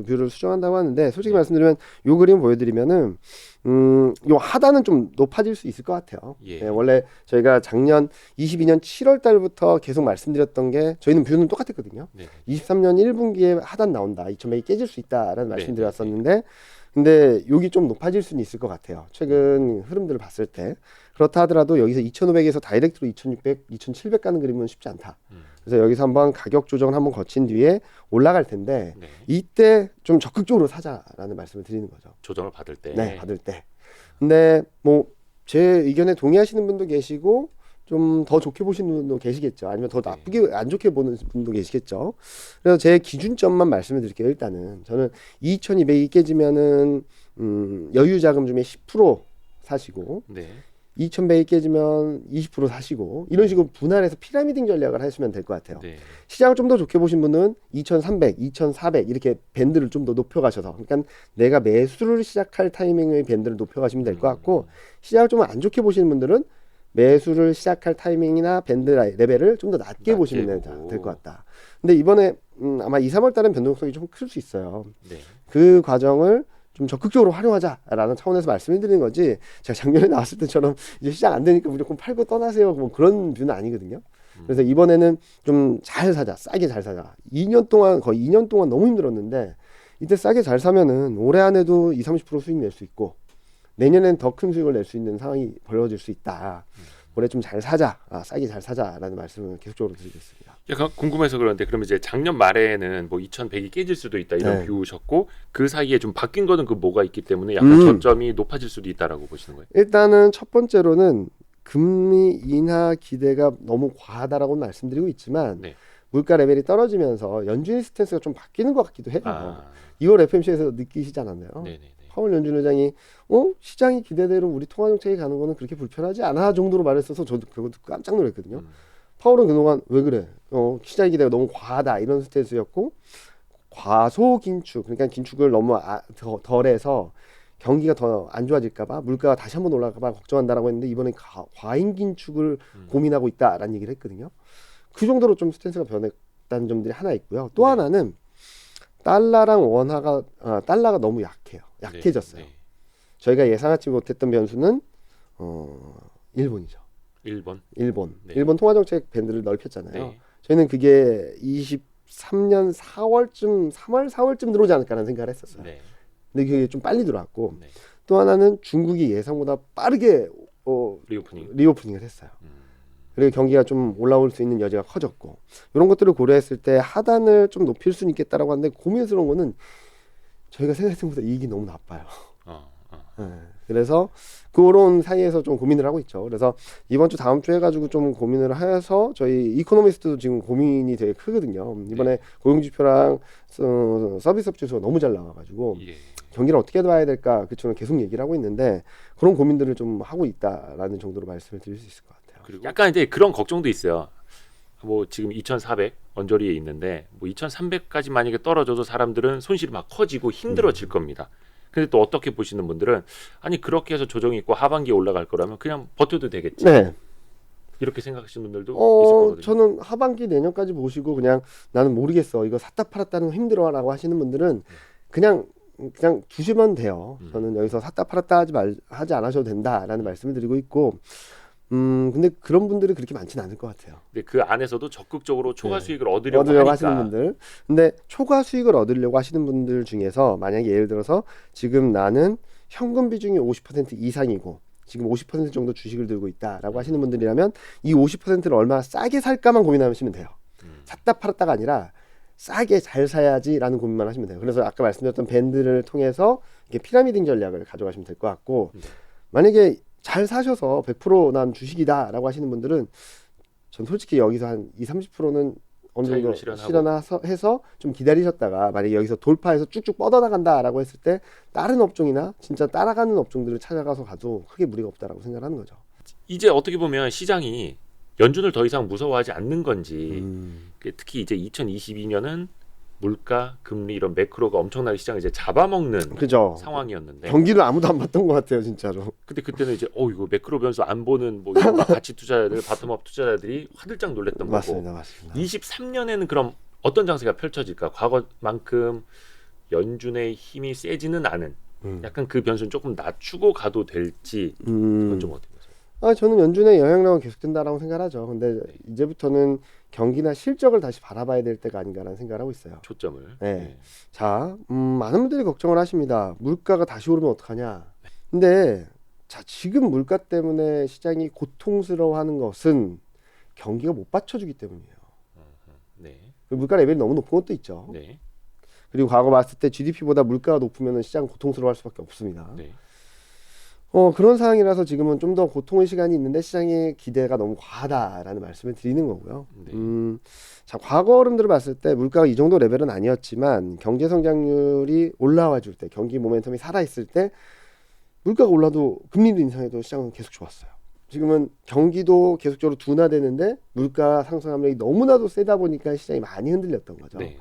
뷰를 수정한다고 하는데, 솔직히 네. 말씀드리면 요 그림 보여드리면은 요 하단은 좀 높아질 수 있을 것 같아요. 예. 네, 원래 저희가 작년 22년 7월 달부터 계속 말씀드렸던 게, 저희는 뷰는 똑같았거든요. 네. 23년 1분기에 하단 나온다, 2,100이 깨질 수 있다라는 네. 말씀드렸었는데, 근데 여기 좀 높아질 수는 있을 것 같아요. 최근 흐름들을 봤을 때. 그렇다 하더라도 여기서 2,500에서 다이렉트로 2,600, 2,700 가는 그림은 쉽지 않다. 그래서 여기서 한번 가격 조정을 한번 거친 뒤에 올라갈 텐데, 네. 이때 좀 적극적으로 사자라는 말씀을 드리는 거죠. 조정을 받을 때. 네, 받을 때. 근데 뭐 제 의견에 동의하시는 분도 계시고 좀 더 좋게 보시는 분도 계시겠죠. 아니면 더 나쁘게 안 좋게 보는 분도 계시겠죠. 그래서 제 기준점만 말씀을 드릴게요. 일단은 저는 2,200이 깨지면은 여유 자금 중에 10% 사시고, 네. 2,100이 깨지면 20% 사시고, 이런 식으로 분할해서 피라미딩 전략을 하시면 될 것 같아요. 네. 시장을 좀 더 좋게 보신 분은 2,300, 2,400 이렇게 밴드를 좀 더 높여가셔서, 그러니까 내가 매수를 시작할 타이밍의 밴드를 높여가시면 될 것 같고, 시장을 좀 안 좋게 보시는 분들은 매수를 시작할 타이밍이나 밴드 레벨을 좀 더 낮게 보시면 될 것 같다. 근데 이번에 아마 2, 3월 달은 변동성이 좀 클 수 있어요. 네. 그 과정을 좀 적극적으로 활용하자라는 차원에서 말씀을 드리는 거지, 제가 작년에 나왔을 때처럼 이제 시장 안 되니까 무조건 팔고 떠나세요, 뭐 그런 뷰는 아니거든요. 그래서 이번에는 좀 잘 사자, 싸게 잘 사자. 2년 동안, 거의 2년 동안 너무 힘들었는데, 이때 싸게 잘 사면은 올해 안에도 20, 30% 수익 낼 수 있고, 내년엔 더 큰 수익을 낼 수 있는 상황이 벌어질 수 있다. 올해 좀 잘 사자, 싸게 잘 사자라는 말씀을 계속적으로 드리겠습니다. 약간 궁금해서 그런데, 그러면 이제 작년 말에는 뭐 2,100이 깨질 수도 있다 이런 네. 뷰셨고, 그 사이에 좀 바뀐 거는 그 뭐가 있기 때문에 약간 저점이 높아질 수도 있다라고 보시는 거예요. 일단은 첫 번째로는 금리 인하 기대가 너무 과하다라고 말씀드리고 있지만, 네. 물가 레벨이 떨어지면서 연준의 스탠스가 좀 바뀌는 것 같기도 해요. 아. 2월 FMC에서 느끼시지 않았나요? 네네네. 파월 연준 의장이 시장이 기대대로 우리 통화 정책이 가는 거는 그렇게 불편하지 않아 정도로 말했어서 저도 그것도 깜짝 놀랐거든요. 파월은 그동안 왜 그래? 시장 기대가 너무 과하다 이런 스탠스였고, 과소 긴축, 그러니까 긴축을 너무 덜해서 경기가 더 안 좋아질까봐, 물가가 다시 한번 올라갈까봐 걱정한다라고 했는데, 이번에 과잉 긴축을 고민하고 있다라는 얘기를 했거든요. 그 정도로 좀 스탠스가 변했다는 점들이 하나 있고요. 또 네. 하나는 달러랑 원화가 달러가 너무 약해졌어요. 네. 저희가 예상하지 못했던 변수는 일본이죠. 일본. 네. 일본 통화정책 밴드를 넓혔잖아요. 네. 저희는 그게 23년 4월쯤 3월 4월쯤 들어오지 않을까라는 생각을 했었어요. 네. 근데 그게 좀 빨리 들어왔고, 네. 또 하나는 중국이 예상보다 빠르게 리오프닝을 했어요. 그리고 경기가 좀 올라올 수 있는 여지가 커졌고, 이런 것들을 고려했을 때 하단을 좀 높일 수는 있겠다라고 하는데, 고민스러운 거는 저희가 생각했던 것보다 이익이 너무 나빠요. 네. 그래서 그런 사이에서 좀 고민을 하고 있죠. 그래서 이번 주 다음 주 해가지고 좀 고민을 해서, 저희 이코노미스트도 지금 고민이 되게 크거든요. 이번에 고용지표랑 서비스업 지수가 너무 잘 나와가지고 예. 경기를 어떻게 봐야 될까, 그쪽은 계속 얘기를 하고 있는데, 그런 고민들을 좀 하고 있다라는 정도로 말씀을 드릴 수 있을 것 같아요. 그리고 약간 이제 그런 걱정도 있어요. 뭐 지금 2,400 언저리에 있는데, 뭐 2,300까지 만약에 떨어져도 사람들은 손실이 막 커지고 힘들어질 겁니다. 근데 또 어떻게 보시는 분들은, 아니 그렇게 해서 조정이 있고 하반기에 올라갈 거라면 그냥 버텨도 되겠지. 네. 이렇게 생각하시는 분들도 있을 거거든요. 저는 하반기 내년까지 보시고 그냥 나는 모르겠어, 이거 샀다 팔았다는 거 힘들어라고 하시는 분들은 그냥 두시면 돼요. 저는 여기서 샀다 팔았다 하지 않으셔도 된다라는 말씀을 드리고 있고, 근데 그런 분들이 그렇게 많지는 않을 것 같아요. 근데 그 안에서도 적극적으로 초과 네. 수익을 얻으려고 하시는 분들. 근데 초과 수익을 얻으려고 하시는 분들 중에서, 만약에 예를 들어서 지금 나는 현금 비중이 50% 이상이고 지금 50% 정도 주식을 들고 있다라고 하시는 분들이라면, 이 50%를 얼마나 싸게 살까만 고민하시면 돼요. 샀다 팔았다가 아니라 싸게 잘 사야지라는 고민만 하시면 돼요. 그래서 아까 말씀드렸던 밴드를 통해서 이게 피라미딩 전략을 가져가시면 될 것 같고, 만약에 잘 사셔서 100%난 주식이다라고 하시는 분들은 전 솔직히 여기서 한 20-30%는 어느 정도 차익을 실현하고. 실현해서 해서 좀 기다리셨다가 만약에 여기서 돌파해서 쭉쭉 뻗어나간다라고 했을 때 다른 업종이나 진짜 따라가는 업종들을 찾아가서 가도 크게 무리가 없다라고 생각하는 거죠. 이제 어떻게 보면 시장이 연준을 더 이상 무서워하지 않는 건지 특히 이제 2022년은 물가, 금리 이런 매크로가 엄청나게 시장을 이제 잡아먹는 그죠. 상황이었는데 경기를 아무도 안 봤던 것 같아요, 진짜로. 근데 그때는 이제 이거 매크로 변수 안 보는 뭐 이런 가치 투자자들, 바텀업 투자자들이 화들짝 놀랬던 거고 맞습니다, 맞습니다. 23년에는 그럼 어떤 장세가 펼쳐질까? 과거만큼 연준의 힘이 세지는 않은 약간 그 변수는 조금 낮추고 가도 될지 그건 좀 어떻게 보세요? 저는 연준의 영향력은 계속된다라고 생각하죠. 근데 이제부터는 경기나 실적을 다시 바라봐야 될 때가 아닌가라는 생각을 하고 있어요. 초점을. 네. 자, 많은 분들이 걱정을 하십니다. 물가가 다시 오르면 어떡하냐. 근데 자, 지금 물가 때문에 시장이 고통스러워하는 것은 경기가 못 받쳐주기 때문이에요. 네. 물가 레벨이 너무 높은 것도 있죠. 네. 그리고 과거 봤을 때 GDP보다 물가가 높으면 시장 고통스러워할 수밖에 없습니다. 네. 그런 상황이라서 지금은 좀 더 고통의 시간이 있는데 시장의 기대가 너무 과하다라는 말씀을 드리는 거고요. 네. 자, 과거 흐름들을 봤을 때 물가가 이 정도 레벨은 아니었지만 경제 성장률이 올라와 줄 때, 경기 모멘텀이 살아있을 때 물가가 올라도 금리를 인상해도 시장은 계속 좋았어요. 지금은 경기도 계속적으로 둔화되는데 물가 상승 압력이 너무나도 세다 보니까 시장이 많이 흔들렸던 거죠. 네.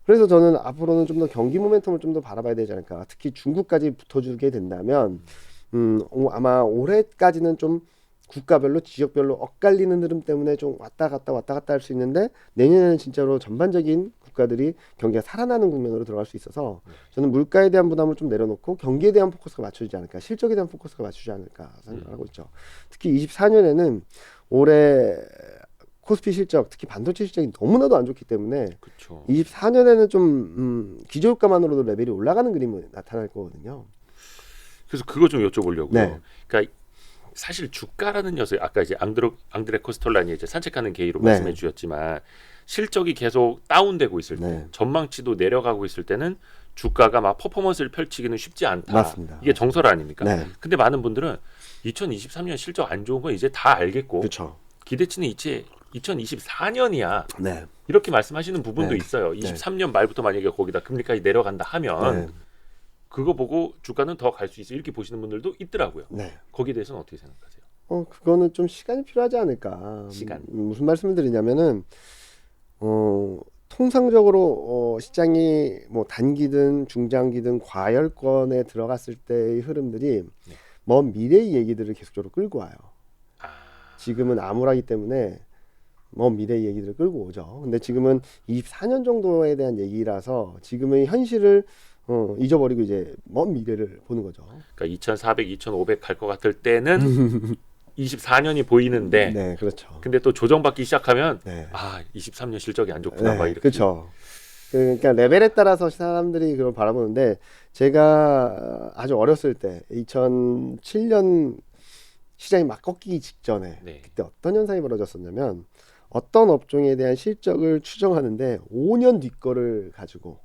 그래서 저는 앞으로는 좀 더 경기 모멘텀을 좀 더 바라봐야 되지 않을까. 특히 중국까지 붙어주게 된다면 아마 올해까지는 좀 국가별로 지역별로 엇갈리는 흐름 때문에 좀 왔다 갔다 할 수 있는데 내년에는 진짜로 전반적인 국가들이 경기가 살아나는 국면으로 들어갈 수 있어서 저는 물가에 대한 부담을 좀 내려놓고 경기에 대한 포커스가 맞춰지지 않을까, 실적에 대한 포커스가 맞추지 않을까 생각하고 있죠. 특히 24년에는 올해 코스피 실적, 특히 반도체 실적이 너무나도 안 좋기 때문에 그렇죠. 24년에는 좀 기저효과만으로도 레벨이 올라가는 그림이 나타날 거거든요. 그래서 그거 좀 여쭤보려고요. 네. 그러니까 사실 주가라는 녀석 아까 이제 앙드레 코스톨란이 이제 산책하는 게이로 네. 말씀해 주셨지만 실적이 계속 다운되고 있을 때 네. 전망치도 내려가고 있을 때는 주가가 막 퍼포먼스를 펼치기는 쉽지 않다. 맞습니다. 이게 정설 아닙니까? 네. 근데 많은 분들은 2023년 실적 안 좋은 건 이제 다 알겠고 그렇죠. 기대치는 이제 2024년이야. 네. 이렇게 말씀하시는 부분도 네. 있어요. 23년 말부터 만약에 거기다 금리까지 내려간다 하면 네. 그거 보고 주가는 더 갈 수 있어 이렇게 보시는 분들도 있더라고요. 네. 거기에 대해서는 어떻게 생각하세요? 그거는 좀 시간이 필요하지 않을까. 시간. 무슨 말씀을 드리냐면은 통상적으로 시장이 뭐 단기든 중장기든 과열권에 들어갔을 때의 흐름들이 먼 미래의 얘기들을 계속적으로 끌고 와요. 지금은 암울하기 때문에 먼 미래의 얘기들을 끌고 오죠. 근데 지금은 24년 정도에 대한 얘기라서 지금의 현실을 잊어버리고 이제 먼 미래를 보는 거죠. 그러니까 2,400, 2,500 갈 것 같을 때는 24년이 보이는데 네, 그렇죠. 근데 또 조정받기 시작하면 네. 23년 실적이 안 좋구나 막 네, 이렇게. 그렇죠. 그러니까 레벨에 따라서 사람들이 그걸 바라보는데 제가 아주 어렸을 때 2007년 시장이 막 꺾이기 직전에 네. 그때 어떤 현상이 벌어졌었냐면 어떤 업종에 대한 실적을 추정하는데 5년 뒤 거를 가지고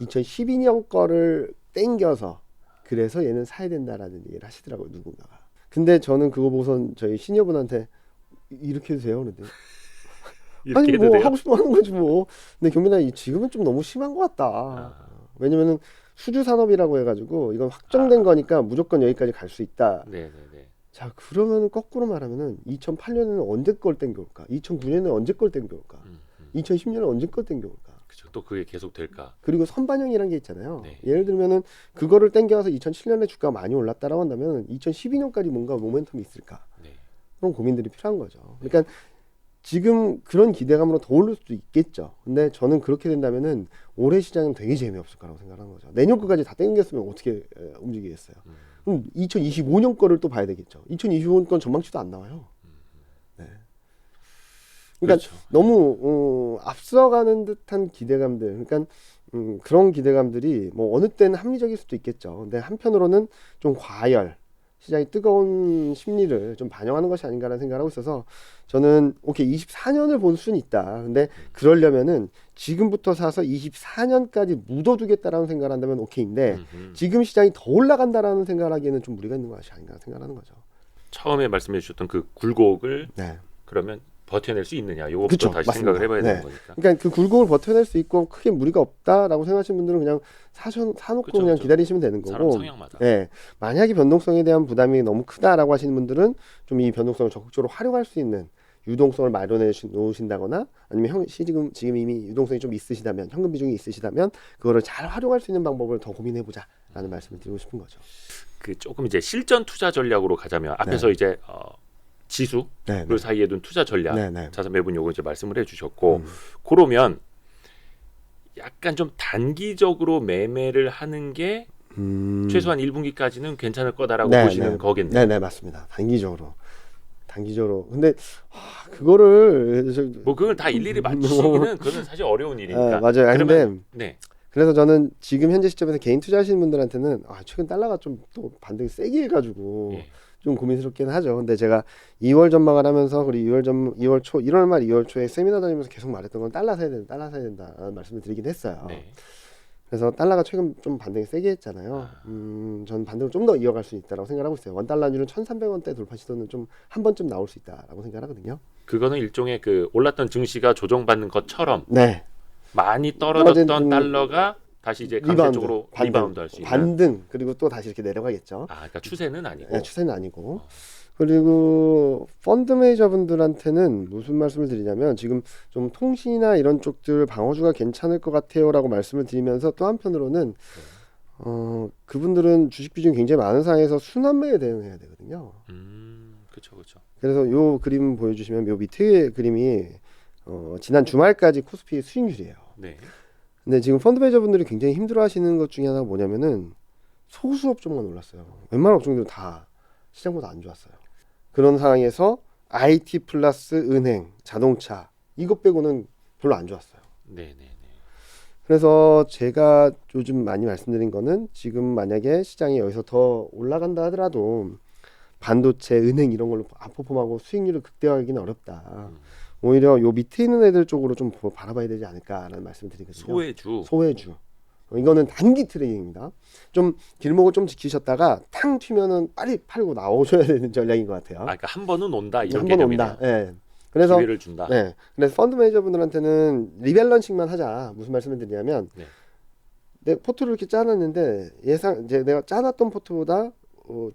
2012년 거를 땡겨서 그래서 얘는 사야 된다라는 얘기를 하시더라고요, 누군가가. 근데 저는 그거 보고선 저희 시니어분한테 이렇게 해도 돼요? 그런데 이렇게 아니 해도 뭐 돼요? 하고 싶으면 하는 거지 뭐. 근데 경민아 지금은 좀 너무 심한 것 같다. 왜냐면은 수주 산업이라고 해가지고 이건 확정된 거니까 무조건 여기까지 갈 수 있다. 네네네. 자, 그러면 거꾸로 말하면은 2008년에는 언제 걸 땡겨올까? 2009년에 언제 걸 땡겨올까? 2010년에 언제 걸 땡겨올까? 그렇죠. 또 그게 계속 될까? 그리고 선반영이라는 게 있잖아요. 네. 예를 들면은 그거를 땡겨서 2007년에 주가가 많이 올랐다라고 한다면 2012년까지 뭔가 모멘텀이 있을까? 네. 그런 고민들이 필요한 거죠. 그러니까 지금 그런 기대감으로 더 오를 수도 있겠죠. 근데 저는 그렇게 된다면은 올해 시장은 되게 재미없을 거라고 생각하는 거죠. 내년 거까지 다 땡겼으면 어떻게 움직이겠어요? 그럼 2025년 거를 또 봐야 되겠죠. 2025년 건 전망치도 안 나와요. 네. 그러니까 그렇죠. 너무 앞서가는 듯한 기대감들, 그러니까 그런 기대감들이 뭐 어느 때는 합리적일 수도 있겠죠. 근데 한편으로는 좀 과열, 시장이 뜨거운 심리를 좀 반영하는 것이 아닌가라는 생각을 하고 있어서 저는 오케이 24년을 본 수는 있다. 근데 그러려면은 지금부터 사서 24년까지 묻어두겠다라는 생각을 한다면 오케이인데 지금 시장이 더 올라간다라는 생각을 하기에는 좀 무리가 있는 것이 아닌가 생각하는 거죠. 처음에 말씀해 주셨던 그 굴곡을 네. 그러면 버텨낼 수 있느냐 이것부터 그쵸, 다시 맞습니다. 생각을 해봐야 네. 되는 거니까. 그러니까 그 굴곡을 버텨낼 수 있고 크게 무리가 없다라고 생각하시는 분들은 그냥 사놓고 그쵸, 그냥 그쵸. 기다리시면 되는 사람 거고. 성향마다. 네. 만약에 변동성에 대한 부담이 너무 크다라고 하시는 분들은 좀 이 변동성을 적극적으로 활용할 수 있는 유동성을 마련해 놓으신다거나 아니면 지금 이미 유동성이 좀 있으시다면 현금 비중이 있으시다면 그거를 잘 활용할 수 있는 방법을 더 고민해 보자라는 말씀을 드리고 싶은 거죠. 그 조금 이제 실전 투자 전략으로 가자면 앞에서 이제 지수 네, 그 사이에 둔 투자 전략 네, 네. 자산 매분 요거 이제 말씀을 해주셨고 그러면 약간 좀 단기적으로 매매를 하는 게 최소한 1분기까지는 괜찮을 거다라고 네, 보시는 네. 거겠네요. 네, 네, 맞습니다. 단기적으로. 근데 그거를 뭐 그걸 다 일일이 맞추기는 그거는 사실 어려운 일이니까. 맞아요. 아니, 근데 네. 그래서 저는 지금 현재 시점에서 개인 투자하시는 분들한테는 최근 달러가 좀 또 반등이 세게 해가지고 예. 좀 고민스럽긴 하죠. 근데 제가 2월 전망을 하면서 그리고 2월 초, 1월 말 2월 초에 세미나 다니면서 계속 말했던 건 달러 사야 된다라는 말씀을 드리긴 했어요. 네. 그래서 달러가 최근 좀 반등이 세게 했잖아요. 전 반등을 좀 더 이어갈 수 있다라고 생각하고 있어요. 원달러 안주는 1,300원대 돌파 시도는 좀 한 번쯤 나올 수 있다라고 생각하거든요. 그거는 일종의 그 올랐던 증시가 조정받는 것처럼 네. 많이 떨어졌던 떨어진 달러가 다시 이제 강세적으로 리바운드 할 수 있는. 반등 그리고 또 다시 이렇게 내려가겠죠. 그러니까 추세는 아니고. 네, 추세는 아니고. 그리고 펀드 매니저분들한테는 무슨 말씀을 드리냐면 지금 좀 통신이나 이런 쪽들 방어주가 괜찮을 것 같아요라고 말씀을 드리면서 또 한편으로는 그분들은 주식 비중이 굉장히 많은 상황에서 순환매에 대응해야 되거든요. 그렇죠. 그래서 요 그림 보여주시면 요 밑에 그림이 지난 주말까지 코스피 수익률이에요. 네. 근데 지금 펀드 매니저분들이 굉장히 힘들어하시는 것 중에 하나가 뭐냐면은 소수 업종만 올랐어요. 웬만한 업종들은 다 시장보다 안 좋았어요. 그런 상황에서 IT 플러스 은행, 자동차 이것 빼고는 별로 안 좋았어요. 네. 그래서 제가 요즘 많이 말씀드린 거는 지금 만약에 시장이 여기서 더 올라간다 하더라도 반도체, 은행 이런 걸로 아퍼폼하고 수익률을 극대화하기는 어렵다. 오히려 요 밑에 있는 애들 쪽으로 좀 바라봐야 되지 않을까라는 말씀을 드리거든요. 소외주. 이거는 단기 트레이딩입니다. 좀 길목을 좀 지키셨다가 탕 튀면은 빨리 팔고 나오셔야 되는 전략인 것 같아요. 그러니까 한 번은 온다 이런 한 번 개념이네요. 온다. 네. 그래서 기회를 준다. 네. 그래서 펀드 매니저분들한테는 리밸런싱만 하자. 무슨 말씀을 드리냐면 내 포트를 이렇게 짜놨는데 이제 내가 짜놨던 포트보다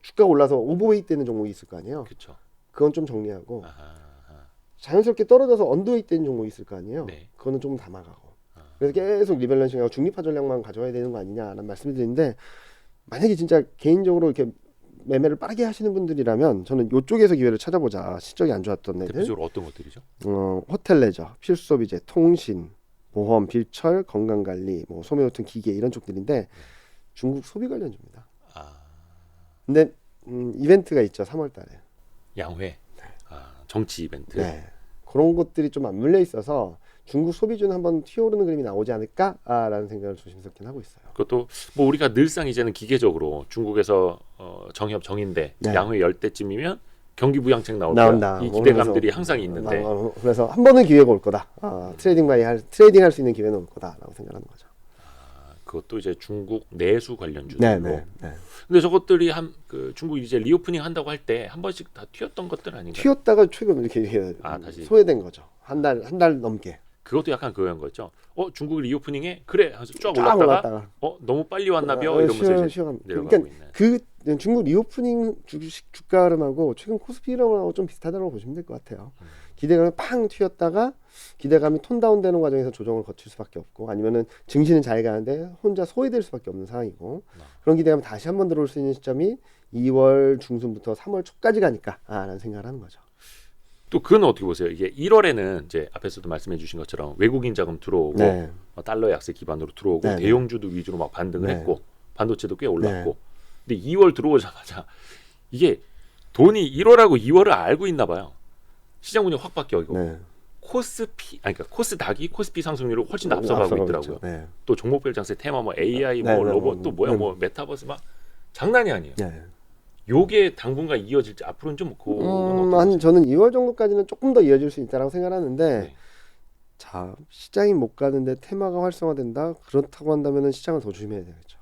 주가가 올라서 오버웨이트 되는 종목이 있을 거 아니에요. 그렇죠. 그건 좀 정리하고 자연스럽게 떨어져서 언더웨이트 되는 종목이 있을 거 아니에요. 네. 그거는 좀 담아가고. 그래서 계속 리밸런싱하고 중립화 전략만 가져와야 되는 거 아니냐라는 말씀을 드리는데 만약에 진짜 개인적으로 이렇게 매매를 빠르게 하시는 분들이라면 저는 이쪽에서 기회를 찾아보자. 실적이 안 좋았던 애들. 대표적으로 어떤 것들이죠? 호텔 레저, 필수소비재, 통신, 보험, 빌철, 건강관리, 뭐 소매우통 기계 이런 쪽들인데 중국 소비 관련주입니다. 근데 이벤트가 있죠. 3월달에. 양회. 정치 이벤트. 네. 그런 것들이 좀 안 물려 있어서 중국 소비주는 한번 튀어오르는 그림이 나오지 않을까라는 생각을 조심스럽게 하고 있어요. 그것도 뭐 우리가 늘상 이제는 기계적으로 중국에서 정협 정인대 양회 열 때쯤이면 경기 부양책 나온다. 이 기대감들이 항상 있는데. 그래서 한 번은 기회가 올 거다. 트레이딩 할 수 있는 기회는 올 거다라고 생각하는 거죠. 그것도 이제 중국 내수 관련주로. 네. 근데 저것들이 그 중국 이제 리오프닝 한다고 할 때 한 번씩 다 튀었던 것들 아닌가요? 튀었다가 최근 이렇게 다시 소외된 거죠. 한 달 넘게. 그것도 약간 그런 거였죠. 중국 리오프닝에 그래 하면서 쫙 올랐다가 너무 빨리 왔나벼 이러면서 이제 내려가고 그러니까 있네. 그 중국 리오프닝 주식 주가 흐름하고 최근 코스피 흐름하고 좀 비슷하다고 보시면 될 것 같아요. 기대감이 팡 튀었다가 기대감이 톤다운 되는 과정에서 조정을 거칠 수밖에 없고 아니면은 증시는 잘 가는데 혼자 소외될 수밖에 없는 상황이고 그런 기대감이 다시 한번 들어올 수 있는 시점이 2월 중순부터 3월 초까지 가니까 라는 생각을 하는 거죠. 또 그건 어떻게 보세요? 이게 1월에는 이제 앞에서도 말씀해 주신 것처럼 외국인 자금 들어오고 달러 약세 기반으로 들어오고 대형주도 위주로 막 반등을 했고 반도체도 꽤 올랐고 근데 2월 들어오자마자 이게 돈이 1월하고 2월을 알고 있나 봐요. 시장 운영 확 바뀌어요. 그러니까 코스닥이 코스피 상승률을 훨씬 더 앞서가고 있더라고요. 또 종목별 장세 테마 뭐 AI 뭐 로봇 또 뭐야 뭐 메타버스 막 장난이 아니에요. 요게 당분간 이어질지 앞으로는 좀 그거는 한 저는 2월 정도까지는 조금 더 이어질 수 있다라고 생각하는데 네. 자 시장이 못 가는데 테마가 활성화된다 그렇다고 한다면은 시장을 더 조심해야 되겠죠.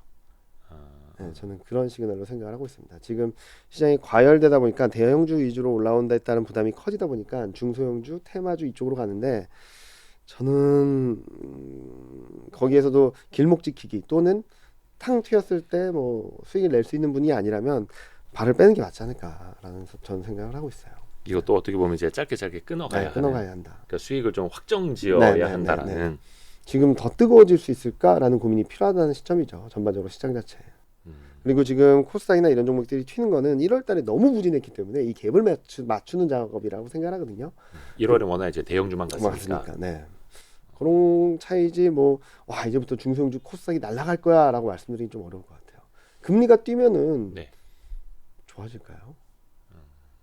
네, 저는 그런 시그널로 생각을 하고 있습니다. 지금 시장이 과열되다 보니까 대형주 위주로 올라온다 했다는 부담이 커지다 보니까 중소형주, 테마주 이쪽으로 가는데 저는 거기에서도 길목 지키기 또는 탕 튀었을 때 뭐 수익을 낼 수 있는 분이 아니라면 발을 빼는 게 맞지 않을까라는 저는 생각을 하고 있어요. 이것도 어떻게 보면 이제 짧게 끊어가야 네, 끊어가야 한다. 그러니까 수익을 좀 확정지어야 네, 네, 한다라는. 네, 네. 지금 더 뜨거워질 수 있을까라는 고민이 필요하다는 시점이죠. 전반적으로 시장 자체. 그리고 지금 코스닥이나 이런 종목들이 튀는 거는 1월 달에 너무 부진했기 때문에 이 갭을 맞추는 작업이라고 생각하거든요. 1월에 워낙 이제 대형주만 갔으니까. 맞습니까? 네. 그런 차이지 뭐 와 이제부터 중소형주 코스닥이 날아갈 거야라고 말씀드리기 좀 어려울 것 같아요. 금리가 뛰면은 네. 좋아질까요?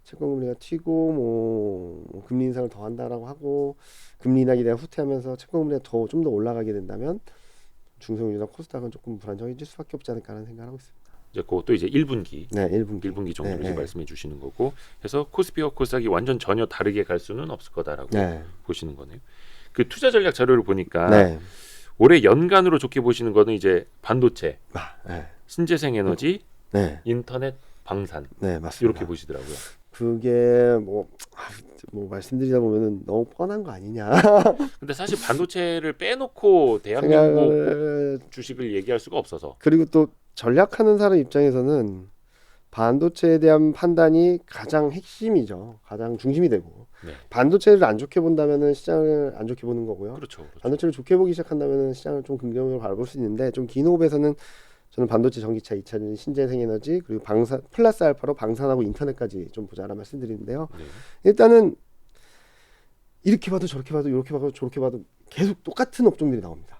채권금리가 튀고 뭐 금리 인상을 더 한다라고 하고 금리 인하에 대한 후퇴하면서 채권금리가 좀 더 올라가게 된다면 중소형주나 코스닥은 조금 불안정해질 수밖에 없지 않을까라는 생각을 하고 있습니다. 이제 그것도 이제 1분기. 네, 1분기. 1분기 정도로 네, 네. 말씀해 주시는 거고. 그래서 코스피와 코스닥이 완전 전혀 다르게 갈 수는 없을 거다라고 네. 보시는 거네요. 그 투자 전략 자료를 보니까 네. 올해 연간으로 좋게 보시는 거는 이제 반도체, 네. 신재생 에너지, 네. 인터넷, 방산 네, 맞습니다. 이렇게 보시더라고요. 그게 뭐 말씀드리다 보면은 너무 뻔한 거 아니냐 근데 사실 반도체를 빼놓고 대한민국 생각을 주식을 얘기할 수가 없어서. 그리고 또 전략하는 사람 입장에서는 반도체에 대한 판단이 가장 핵심이죠. 가장 중심이 되고 네. 반도체를 안 좋게 본다면은 시장을 안 좋게 보는 거고요. 그렇죠. 반도체를 좋게 보기 시작한다면은 시장을 좀 긍정적으로 바라볼 수 있는데 좀 긴 호흡에서는 저는 반도체, 전기차, 2차전, 신재생에너지 그리고 방산 플러스 알파로 방산하고 인터넷까지 좀 보자라 말씀드리는데요. 네. 일단은 이렇게 봐도 저렇게 봐도 이렇게 봐도 저렇게 봐도 계속 똑같은 업종들이 나옵니다.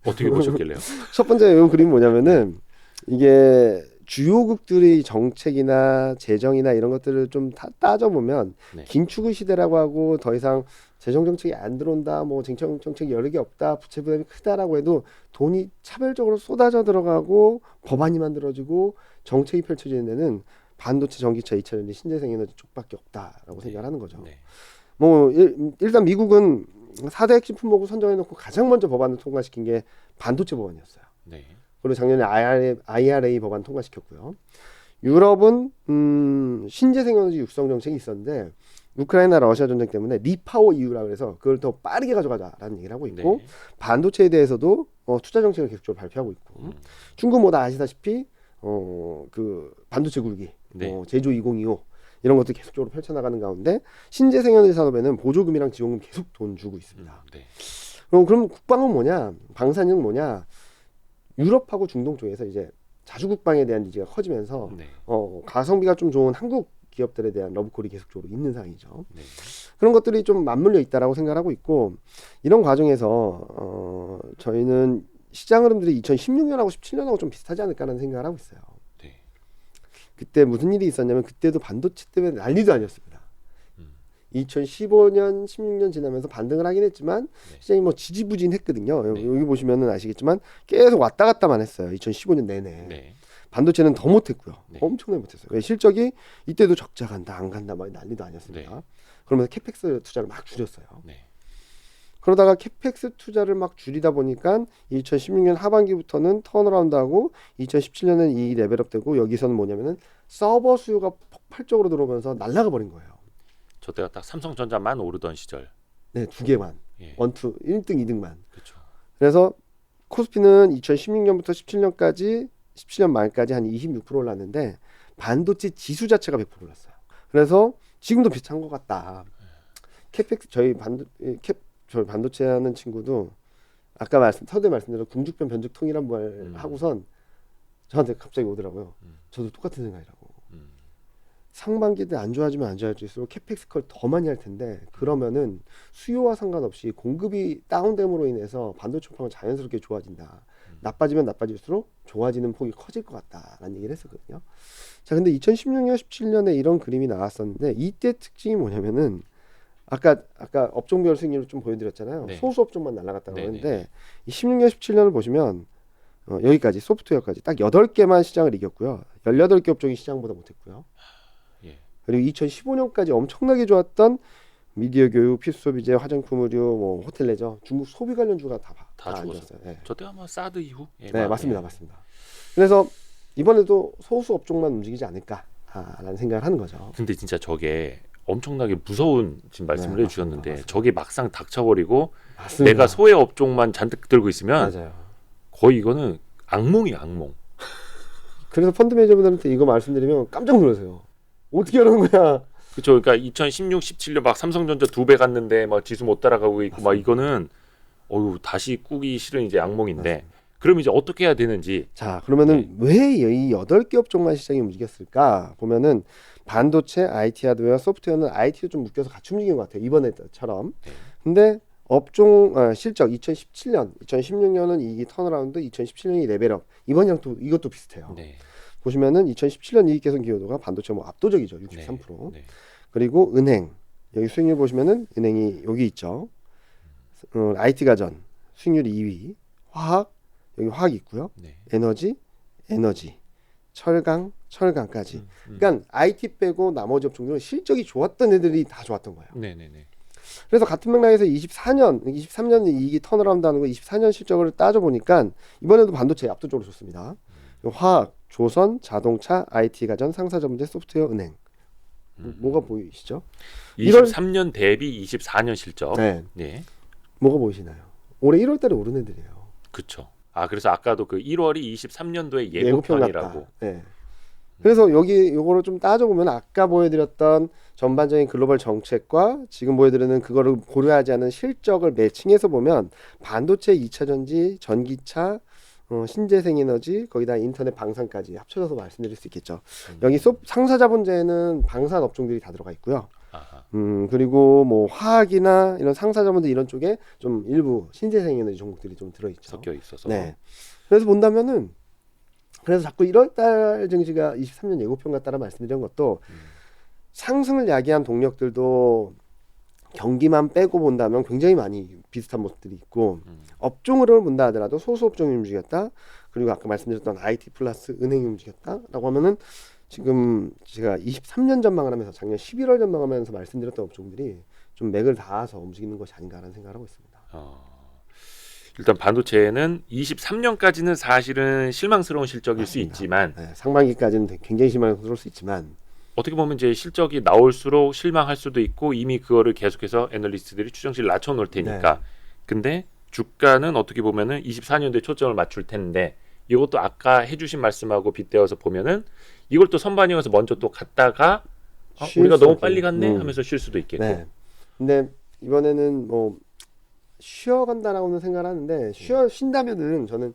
어떻게 보셨길래요? 첫 번째 이 그림이 뭐냐면은 이게 주요국들의 정책이나 재정이나 이런 것들을 좀 따져보면 네. 긴축의 시대라고 하고 더 이상 재정 정책이 안 들어온다, 뭐 재정 정책이 여러 개 없다, 부채 부담이 크다라고 해도 돈이 차별적으로 쏟아져 들어가고 법안이 만들어지고 정책이 펼쳐지는 데는 반도체, 전기차, 2차전지, 신재생에너지 쪽밖에 없다라고 생각을 하는 거죠. 네. 뭐 일단 미국은 4대 핵심 품목을 선정해놓고 가장 먼저 법안을 통과시킨 게 반도체 법안이었어요. 네. 그리고 작년에 IRA 법안 통과시켰고요. 유럽은 신재생에너지 육성 정책이 있었는데 우크라이나 러시아 전쟁 때문에 리파워 EU라 그래서 그걸 더 빠르게 가져가자라는 얘기를 하고 있고 네. 반도체에 대해서도 투자 정책을 계속적으로 발표하고 있고 중국 뭐 다 아시다시피 그 반도체 굴기 네. 제조 2025 이런 것들 계속적으로 펼쳐나가는 가운데 신재생에너지 산업에는 보조금이랑 지원금 계속 돈 주고 있습니다. 네. 그럼 국방은 뭐냐? 방산은 뭐냐? 유럽하고 중동 쪽에서 이제 자주국방에 대한 니즈가 커지면서 네. 가성비가 좀 좋은 한국 기업들에 대한 러브콜이 계속적으로 있는 상황이죠. 네. 그런 것들이 좀 맞물려 있다라고 생각하고 있고 이런 과정에서 저희는 시장 흐름들이 2016년하고 17년하고 좀 비슷하지 않을까라는 생각을 하고 있어요. 네. 그때 무슨 일이 있었냐면 그때도 반도체 때문에 난리도 아니었습니다. 2015년, 16년 지나면서 반등을 하긴 했지만 시장이 뭐 지지부진했거든요. 네. 여기 보시면은 아시겠지만 계속 왔다 갔다만 했어요. 2015년 내내. 네. 반도체는 더 못했고요. 네. 엄청나게 못했어요. 왜 실적이 이때도 적자 간다, 안 간다, 막 난리도 아니었습니다. 네. 그러면서 캐펙스 투자를 막 줄였어요. 네. 그러다가 캐펙스 투자를 막 줄이다 보니까 2016년 하반기부터는 턴어라운드하고 2017년은 이 레벨업되고 여기서는 뭐냐면은 서버 수요가 폭발적으로 들어오면서 날아가 버린 거예요. 저 때가 딱 삼성전자만 오르던 시절. 네, 두 개만. 예. 원투 1등, 2등만. 그렇죠. 그래서 코스피는 2016년부터 17년까지 17년 말까지 한 26% 올랐는데 반도체 지수 자체가 100% 올랐어요. 그래서 지금도 비슷한 것 같다. 캐펙스 저희 반도체 하는 친구도 아까 서두에 말씀드린 궁죽변 변죽통이란 말 하고선 저한테 갑자기 오더라고요. 저도 똑같은 생각이라고. 상반기 때 안 좋아지면 안 좋아질수록 캐펙스 컬 더 많이 할 텐데 그러면은 수요와 상관없이 공급이 다운됨으로 인해서 반도체 시장은 자연스럽게 좋아진다. 나빠지면 나빠질수록 좋아지는 폭이 커질 것 같다라는 얘기를 했었거든요. 자, 근데 2016년, 17년에 이런 그림이 나왔었는데 이때 특징이 뭐냐면은 아까 업종별 수익률을 좀 보여드렸잖아요. 네. 소수 업종만 날아갔다고 네, 하는데 네. 이 16년, 17년을 보시면 여기까지 소프트웨어까지 딱 8개만 시장을 이겼고요. 18개 업종이 시장보다 못했고요. 예. 그리고 2015년까지 엄청나게 좋았던 미디어 교육, 필수 소비재, 화장품, 의류, 뭐 호텔 레저, 중국 소비 관련주가 다 안 죽었어요. 좋았어요. 예. 저때 아마 사드 이후. 예, 네, 맞습니다, 맞습니다. 그래서 이번에도 소수 업종만 움직이지 않을까라는 생각을 하는 거죠. 근데 진짜 저게 엄청나게 무서운 지금 말씀을 네, 해주셨는데 맞습니다. 저게 막상 닥쳐버리고 맞습니다. 내가 소외 업종만 잔뜩 들고 있으면 맞아요. 거의 이거는 악몽이 악몽. 그래서 펀드 매니저분들한테 이거 말씀드리면 깜짝 놀라세요. 어떻게 하는 거야? 그렇죠. 그러니까 2016, 17년 막 삼성전자 2배 갔는데 막 지수 못 따라가고 있고 막 이거는 다시 꾸기 싫은 이제 악몽인데 맞습니다. 그럼 이제 어떻게 해야 되는지. 자, 그러면은 왜 이 8개 업종만 시장이 움직였을까? 보면은 반도체, IT 하드웨어, 소프트웨어는 IT도 좀 묶여서 같이 움직인 것 같아요. 이번에처럼. 네. 근데 업종 실적 2017년, 2016년은 이익이 턴어라운드, 2017년이 레벨업. 이번이랑 또 이것도 비슷해요. 네. 보시면은 2017년 이익 개선 기여도가 반도체 뭐 압도적이죠. 63%. 네. 그리고 은행. 여기 수익률 보시면은 은행이 여기 있죠. IT 가전 수익률 2위. 화학 여기 화학 있고요. 네. 에너지, 철강까지. 음. 그러니까 IT 빼고 나머지 업종들은 실적이 좋았던 애들이 다 좋았던 거예요. 네네네. 그래서 같은 맥락에서 23년 이익이 턴어라운드하는 거 24년 실적을 따져 보니까 이번에도 반도체 압도적으로 좋습니다. 화학, 조선, 자동차, IT 가전, 상사전문제, 소프트웨어, 은행. 뭐가 보이시죠? 23년 대비 24년 실적. 네. 네. 뭐가 보이시나요? 올해 1월달에 오른 애들이에요. 그렇죠. 그래서 아까도 그 1월이 23년도의 예고편 예고편이라고. 같다. 네. 그래서 여기 요거를 좀 따져보면 아까 보여드렸던 전반적인 글로벌 정책과 지금 보여드리는 그거를 고려하지 않은 실적을 매칭해서 보면 반도체, 2차 전지, 전기차, 신재생에너지, 거기다 인터넷 방산까지 합쳐져서 말씀드릴 수 있겠죠. 여기 상사자본재는 방산 업종들이 다 들어가 있고요. 아하. 그리고 뭐 화학이나 이런 상사자본들 이런 쪽에 좀 일부 신재생에너지 종목들이 좀 들어있죠. 섞여 있어서. 네. 그래서 본다면은 그래서 자꾸 1월달 증시가 23년 예고편 같다는 말씀드린 것도 상승을 야기한 동력들도 경기만 빼고 본다면 굉장히 많이 비슷한 모습들이 있고 업종으로 본다 하더라도 소수 업종이 움직였다. 그리고 아까 말씀드렸던 IT 플러스 은행이 움직였다라고 하면은 지금 제가 23년 전망을 하면서 작년 11월 전망하면서 말씀드렸던 업종들이 좀 맥을 닿아서 움직이는 것이 아닌가라는 생각을 하고 있습니다. 일단 반도체는 23년까지는 사실은 실망스러운 실적일 수 있지만 네, 상반기까지는 굉장히 실망스러울 수 있지만 어떻게 보면 이제 실적이 나올수록 실망할 수도 있고 이미 그거를 계속해서 애널리스트들이 추정치를 낮춰놓을 테니까. 네. 근데 주가는 어떻게 보면은 24년도에 초점을 맞출 텐데 이것도 아까 해주신 말씀하고 빗대어서 보면은 이걸 또 선반영해서 먼저 또 갔다가 우리가 너무 빨리 갔네 하면서 쉴 수도 있겠고. 네. 근데 이번에는 뭐 쉬어간다라고는 생각을 하는데 쉰다면은 저는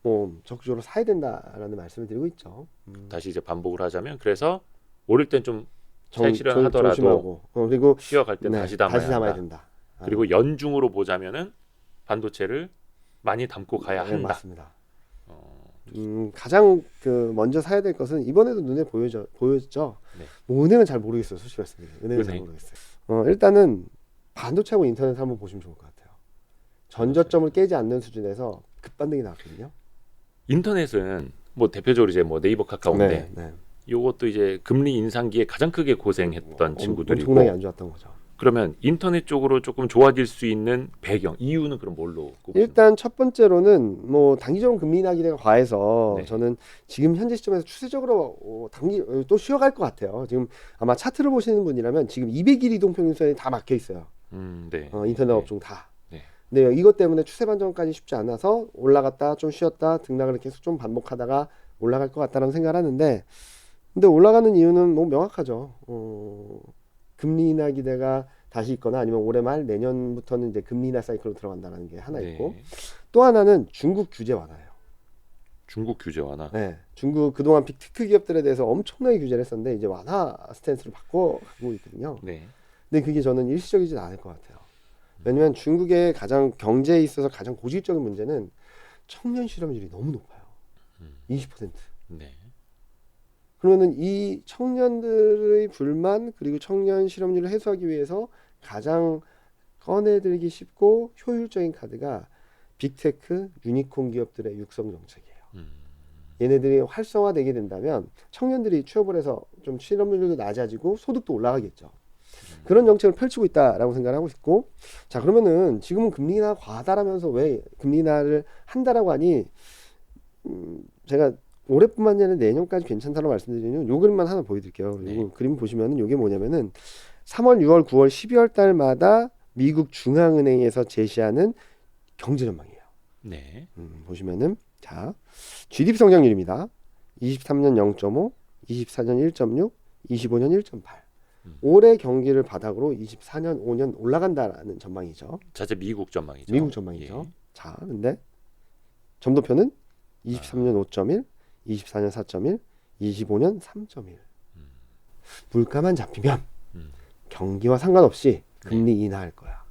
뭐 적극적으로 사야 된다라는 말씀을 드리고 있죠. 다시 이제 반복을 하자면 그래서 오를 땐 좀 차익 실현하더라도 조심하고 그리고 쉬어갈 땐 다시 담아야 된다. 그리고 연중으로 보자면은 반도체를 많이 담고 가야 네, 한다. 맞습니다. 가장 먼저 사야 될 것은 이번에도 눈에 보였죠. 네. 뭐 은행은 잘 모르겠어요. 솔직히 말씀드리면 은행은 잘 모르겠어요. 일단은 반도체하고 인터넷 한번 보시면 좋을 것 같아요. 전저점을 깨지 않는 수준에서 급반등이 나왔거든요. 인터넷은 뭐 대표적으로 이제 뭐 네이버 카카오인데 네. 요것도 이제 금리 인상기에 가장 크게 고생했던 친구들이고 엄청나게 안 좋았던 거죠. 그러면 인터넷 쪽으로 조금 좋아질 수 있는 배경 이유는 그럼 뭘로 꼽습니까? 일단 첫 번째로는 뭐 단기적으로 금리 인하 기대가 과해서 네. 저는 지금 현재 시점에서 추세적으로 또 쉬어갈 것 같아요. 지금 아마 차트를 보시는 분이라면 지금 200일 이동평균선이 다 막혀 있어요. 네. 인터넷 업종 다. 네. 근데 이것 때문에 추세 반전까지 쉽지 않아서 올라갔다 좀 쉬었다 등락을 계속 좀 반복하다가 올라갈 것 같다는 생각을 하는데 근데 올라가는 이유는 뭐 명확하죠. 금리 인하 기대가 다시 있거나 아니면 올해 말 내년부터는 이제 금리 인하 사이클로 들어간다는 게 하나 있고 또 하나는 중국 규제 완화예요. 중국 규제 완화. 네, 중국 그동안 빅테크 기업들에 대해서 엄청나게 규제를 했었는데 이제 완화 스탠스를 바꿔가고 있거든요. 네. 근데 그게 저는 일시적이진 않을 것 같아요. 왜냐면 중국의 가장 경제에 있어서 가장 고질적인 문제는 청년 실업률이 너무 높아요. 20%. 네. 그러면은 이 청년들의 불만 그리고 청년 실업률을 해소하기 위해서 가장 꺼내들기 쉽고 효율적인 카드가 빅테크 유니콘 기업들의 육성 정책이에요. 얘네들이 활성화되게 된다면 청년들이 취업을 해서 좀 실업률도 낮아지고 소득도 올라가겠죠. 그런 정책을 펼치고 있다라고 생각을 하고 있고, 자 그러면은 지금은 금리 인하 과하다라면서 왜 금리 인하를 한다라고 하니, 제가 올해뿐만 아니라 내년까지 괜찮다고 말씀드리면 요 그림만 하나 보여드릴게요. 네. 요 그림 보시면은 요게 뭐냐면은 3월, 6월, 9월, 12월 달마다 미국 중앙은행에서 제시하는 경제 전망이에요. 네. 보시면은 자 GDP 성장률입니다. 23년 0.5, 24년 1.6, 25년 1.8. 올해 경기를 바닥으로 24년, 5년 올라간다라는 전망이죠. 자체 미국 전망이죠. 미국 전망이죠. 예. 자, 근데 점도표는 23년 5.1, 24년 4.1, 25년 3.1. 물가만 잡히면 음. 경기와 상관없이 금리 인하할 거야.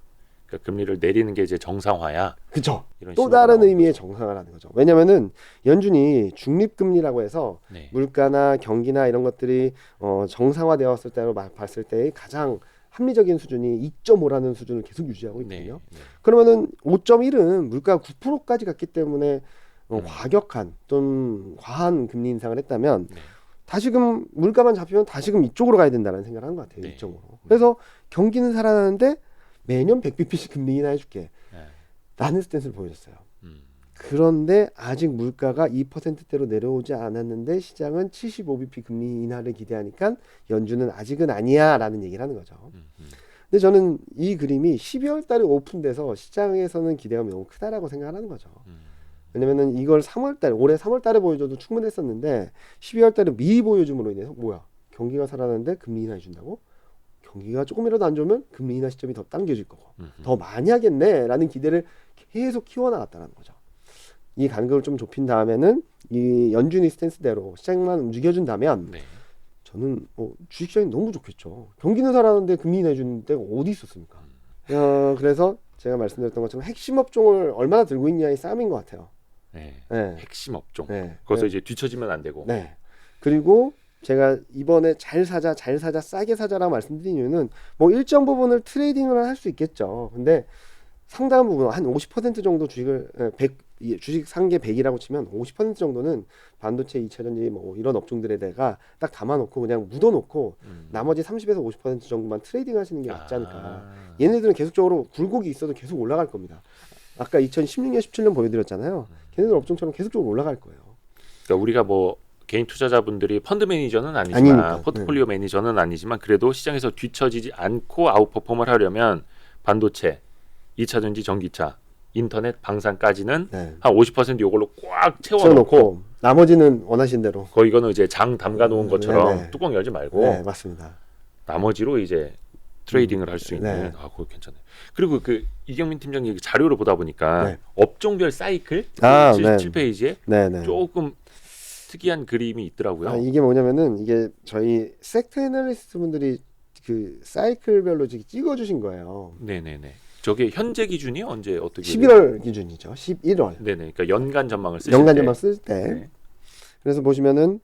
그러니까 금리를 내리는 게 이제 정상화야. 그쵸? 이런 또 신호가 다른 나오는 의미의 거죠. 정상화라는 거죠. 왜냐면은 연준이 중립금리라고 해서 네. 물가나 경기나 이런 것들이 정상화되었을 때로 봤을 때의 가장 합리적인 수준이 2.5라는 수준을 계속 유지하고 네. 있거든요. 네. 그러면은 5.1은 물가가 9%까지 갔기 때문에 음. 과격한 좀 과한 금리 인상을 했다면 네. 다시금 물가만 잡히면 다시금 이쪽으로 가야 된다는 생각을 하는 것 같아요. 네. 2.5로. 그래서 경기는 살아나는데 매년 100bp씩 금리 인하해줄게 네. 라는 스탠스를 보여줬어요. 음. 그런데 아직 물가가 2%대로 내려오지 않았는데 시장은 75bp 금리 인하를 기대하니까 연준은 아직은 아니야 라는 얘기를 하는 거죠. 근데 저는 이 그림이 12월 달에 오픈돼서 시장에서는 기대감이 너무 크다라고 생각하는 거죠. 왜냐면은 이걸 3월 달, 올해 3월 달에 보여줘도 충분했었는데 12월 달에 미리 보여줌으로 인해서 뭐야? 경기가 살아나는데 금리 인하 해준다고? 경기가 조금이라도 안 좋으면 금리 인하 시점이 더 당겨질 거고 더 많이 하겠네 라는 기대를 계속 키워나갔다는 거죠. 이 간격을 좀 좁힌 다음에는 이 연준이 스탠스대로 시장만 움직여준다면 네. 저는 주식시장이 너무 좋겠죠. 경기는 살아나는데 금리 인하 해주는 데가 어디 있었습니까? 그래서 제가 말씀드렸던 것처럼 핵심 업종을 얼마나 들고 있냐의 싸움인 것 같아요. 네. 네. 핵심 업종. 네. 거기서 네. 이제 뒤처지면 안 되고. 네. 그리고 제가 이번에 잘 사자, 싸게 사자라고 말씀드린 이유는 뭐 일정 부분을 트레이딩을 할 수 있겠죠. 근데 상당한 부분, 한 50% 정도 주식을 100, 주식 상계 100이라고 치면 50% 정도는 반도체, 2차전지 뭐 이런 업종들에다가 딱 담아놓고 그냥 묻어놓고 나머지 30에서 50% 정도만 트레이딩 하시는 게 낫지 않을까. 얘네들은 계속적으로 굴곡이 있어도 계속 올라갈 겁니다. 아까 2016년, 17년 보여드렸잖아요. 걔네들 업종처럼 계속적으로 올라갈 거예요. 그러니까 우리가 뭐 개인 투자자분들이 펀드 매니저는 아니지만 아니니까. 포트폴리오 매니저는 아니지만 그래도 시장에서 뒤처지지 않고 아웃퍼폼을 하려면 반도체, 2차전지, 전기차, 인터넷, 방산까지는 네. 한 50% 요걸로 꽉 채워놓고 나머지는 원하신 대로. 거의 이거는 이제 장 담가 놓은 것처럼 네네. 뚜껑 열지 말고 네, 맞습니다. 나머지로 이제 트레이딩을 할 수 있는. 네. 그거 괜찮네. 그리고 그 이경민 팀장님 자료를 보다 보니까 네. 업종별 사이클 네. 7페이지에 네네. 조금 특이한 그림이 있더라고요. 이게 뭐냐면은 이게 저희 섹터 애널리스트 분들이 그 사이클별로 찍어주신 거예요. 네네네. 저게 현재 기준이 언제 어떻게? 11월 기준이죠. 11월. 네네. 그러니까 연간 전망을 쓰실 연간 때. 전망 쓸 때. 네. 그래서 보시면은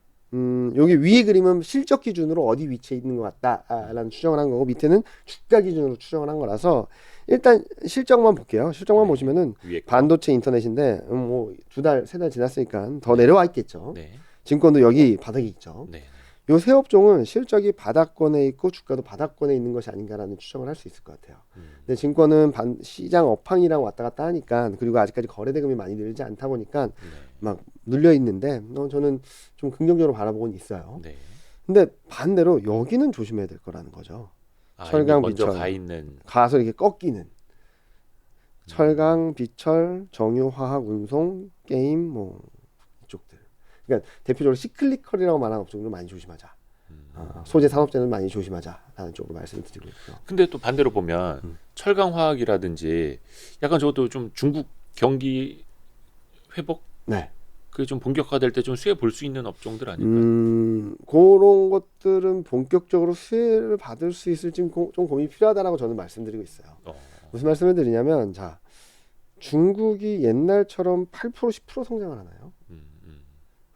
여기 위에 그림은 실적 기준으로 어디 위치에 있는 것 같다라는 추정을 한 거고 밑에는 주가 기준으로 추정을 한 거라서 일단 실적만 볼게요. 실적만 네. 보시면은 위에 거. 반도체 인터넷인데 뭐 2달, 3달 지났으니까 더 내려와 있겠죠. 네. 증권도 여기 바닥에 있죠. 네. 요 세 업종은 실적이 바닥권에 있고 주가도 바닥권에 있는 것이 아닌가라는 추정을 할 수 있을 것 같아요. 근데 증권은 시장 업황이랑 왔다 갔다 하니까 그리고 아직까지 거래 대금이 많이 늘지 않다 보니까 네. 막 눌려 있는데 저는 좀 긍정적으로 바라보고는 있어요. 네. 근데 반대로 여기는 조심해야 될 거라는 거죠. 철강, 이미 먼저 비철. 가 있는. 가서 이렇게 꺾이는 철강, 비철, 정유, 화학, 운송, 게임 뭐 이쪽들. 그러니까 대표적으로 시클리컬이라고 말하는 업종들 많이 조심하자. 소재 산업재는 많이 조심하자라는 쪽으로 말씀을 드리고 있고요. 근데 또 반대로 보면 철강화학이라든지 약간 저도 좀 중국 경기 회복 네. 그게 좀 본격화될 때 좀 수혜 볼 수 있는 업종들 아닐까요? 그런 것들은 본격적으로 수혜를 받을 수 있을지 좀 고민이 필요하다라고 저는 말씀드리고 있어요. 무슨 말씀을 드리냐면 자 중국이 옛날처럼 8% 10% 성장을 하나요?